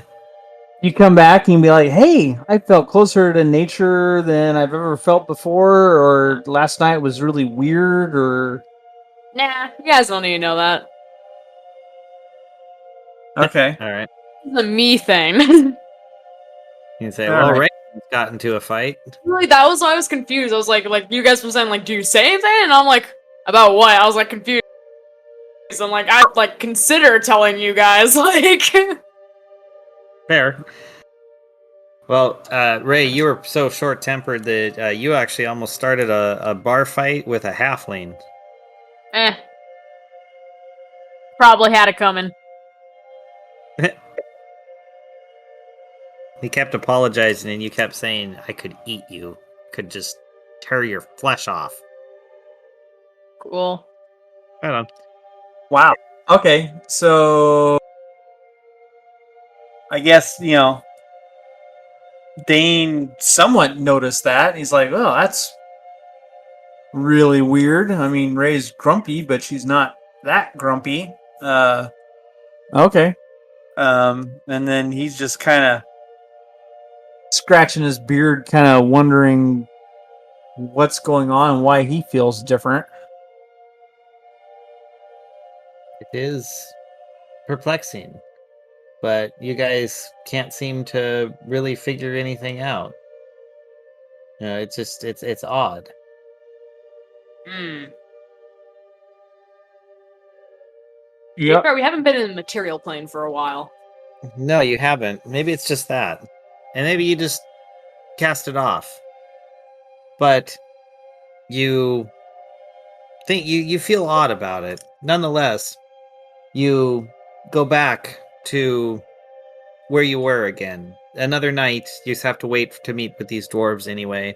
You come back and be like, hey, I felt closer to nature than I've ever felt before, or last night was really weird, or... Nah, you guys don't need to know that. Okay. All right. It's a me thing. You can say, All well, right. Ray got into a fight. Really, that was why I was confused. I was like you guys were saying, like, do you say anything? And I'm like, about what? I was like confused. I'm like, I like consider telling you guys, like. Fair. Well, Ray, you were so short-tempered that you actually almost started a bar fight with a halfling. Probably had it coming. He kept apologizing, and you kept saying, I could eat you. Could just tear your flesh off. Cool. Right on. Wow. Okay, so... I guess, Dane somewhat noticed that. He's like, oh, that's really weird. I mean, Ray's grumpy, but she's not that grumpy. Okay. And then he's just kind of scratching his beard, kind of wondering what's going on and why he feels different. It is perplexing, but you guys can't seem to really figure anything out. It's odd. Hmm. Yep. We haven't been in the material plane for a while. No, you haven't. Maybe it's just that. And maybe you just cast it off. But you think you feel odd about it. Nonetheless, you go back to where you were again. Another night, you just have to wait to meet with these dwarves anyway.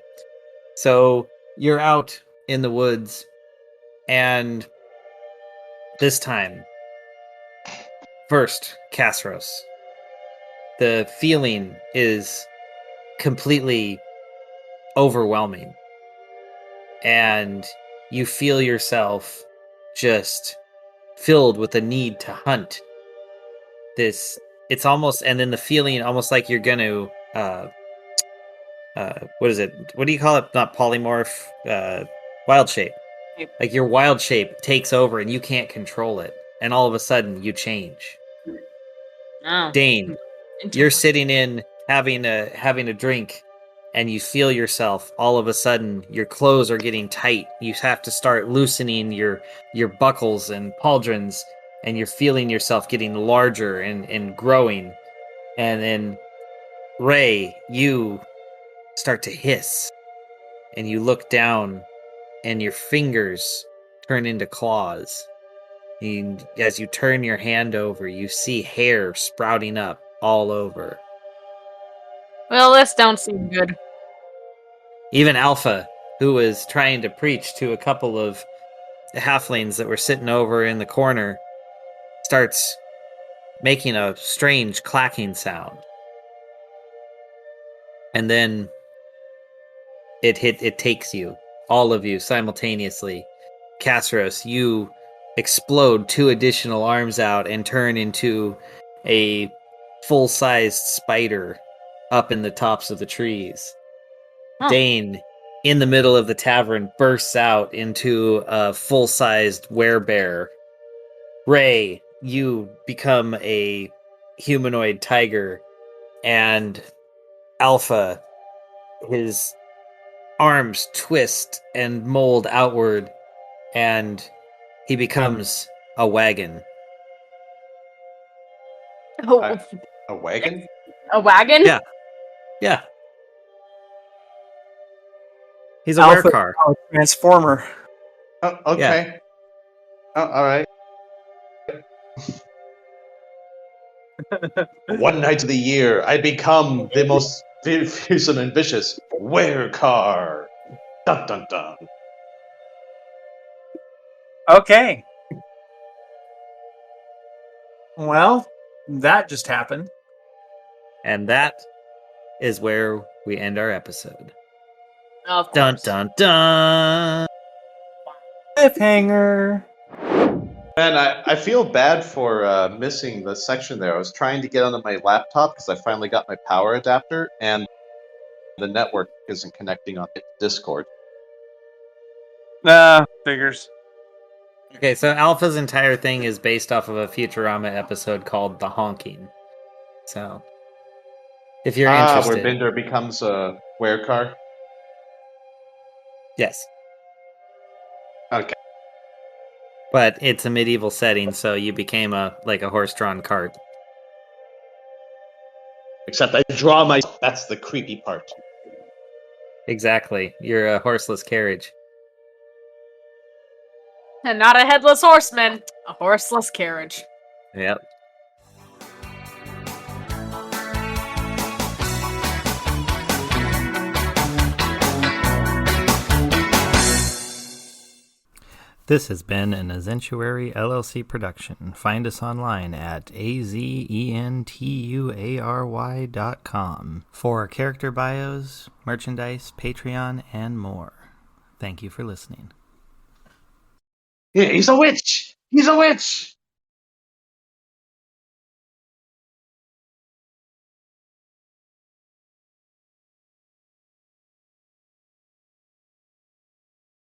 So you're out in the woods, and this time, first, Casros. The feeling is completely overwhelming. And you feel yourself just filled with a need to hunt. It's almost, and then the feeling almost like you're gonna, what is it? What do you call it? Not polymorph, wild shape. Like your wild shape takes over and you can't control it. And all of a sudden you change. Oh. Dane, you're sitting in having a drink, and you feel yourself all of a sudden your clothes are getting tight. You have to start loosening your buckles and pauldrons, and you're feeling yourself getting larger and growing. And then Ray, you start to hiss, and you look down, and your fingers turn into claws. And as you turn your hand over, you see hair sprouting up all over. Well, this don't seem good. Even Alpha, who was trying to preach to a couple of halflings that were sitting over in the corner, starts making a strange clacking sound. And then it takes you, all of you, simultaneously. Casros, you explode 2 additional arms out and turn into a full-sized spider up in the tops of the trees. Huh. Dane, in the middle of the tavern, bursts out into a full-sized werebear. Ray, you become a humanoid tiger, and Alpha, his arms twist and mold outward, and he becomes a wagon. Oh, A wagon? a wagon? Yeah. Yeah. He's a Alpha werecar. Transformer. Oh, okay. Oh, all right. One night of the year, I become the most fierce and ambitious werecar. Dun dun dun. Okay. Well, that just happened. And that is where we end our episode. Of Dun course. dun dun! Cliffhanger. Man, I feel bad for missing the section there. I was trying to get onto my laptop because I finally got my power adapter, and the network isn't connecting on Discord. Nah, figures. Okay, so Alpha's entire thing is based off of a Futurama episode called The Honking. So, if you're Where interested. Bender becomes a werecar? Yes. Okay. But it's a medieval setting, so you became a horse-drawn cart. Except I draw my... That's the creepy part. Exactly. You're a horseless carriage. And not a headless horseman, a horseless carriage. Yep. This has been an Azentuary LLC production. Find us online at azentuary.com for character bios, merchandise, Patreon, and more. Thank you for listening. Yeah, he's a witch! He's a witch!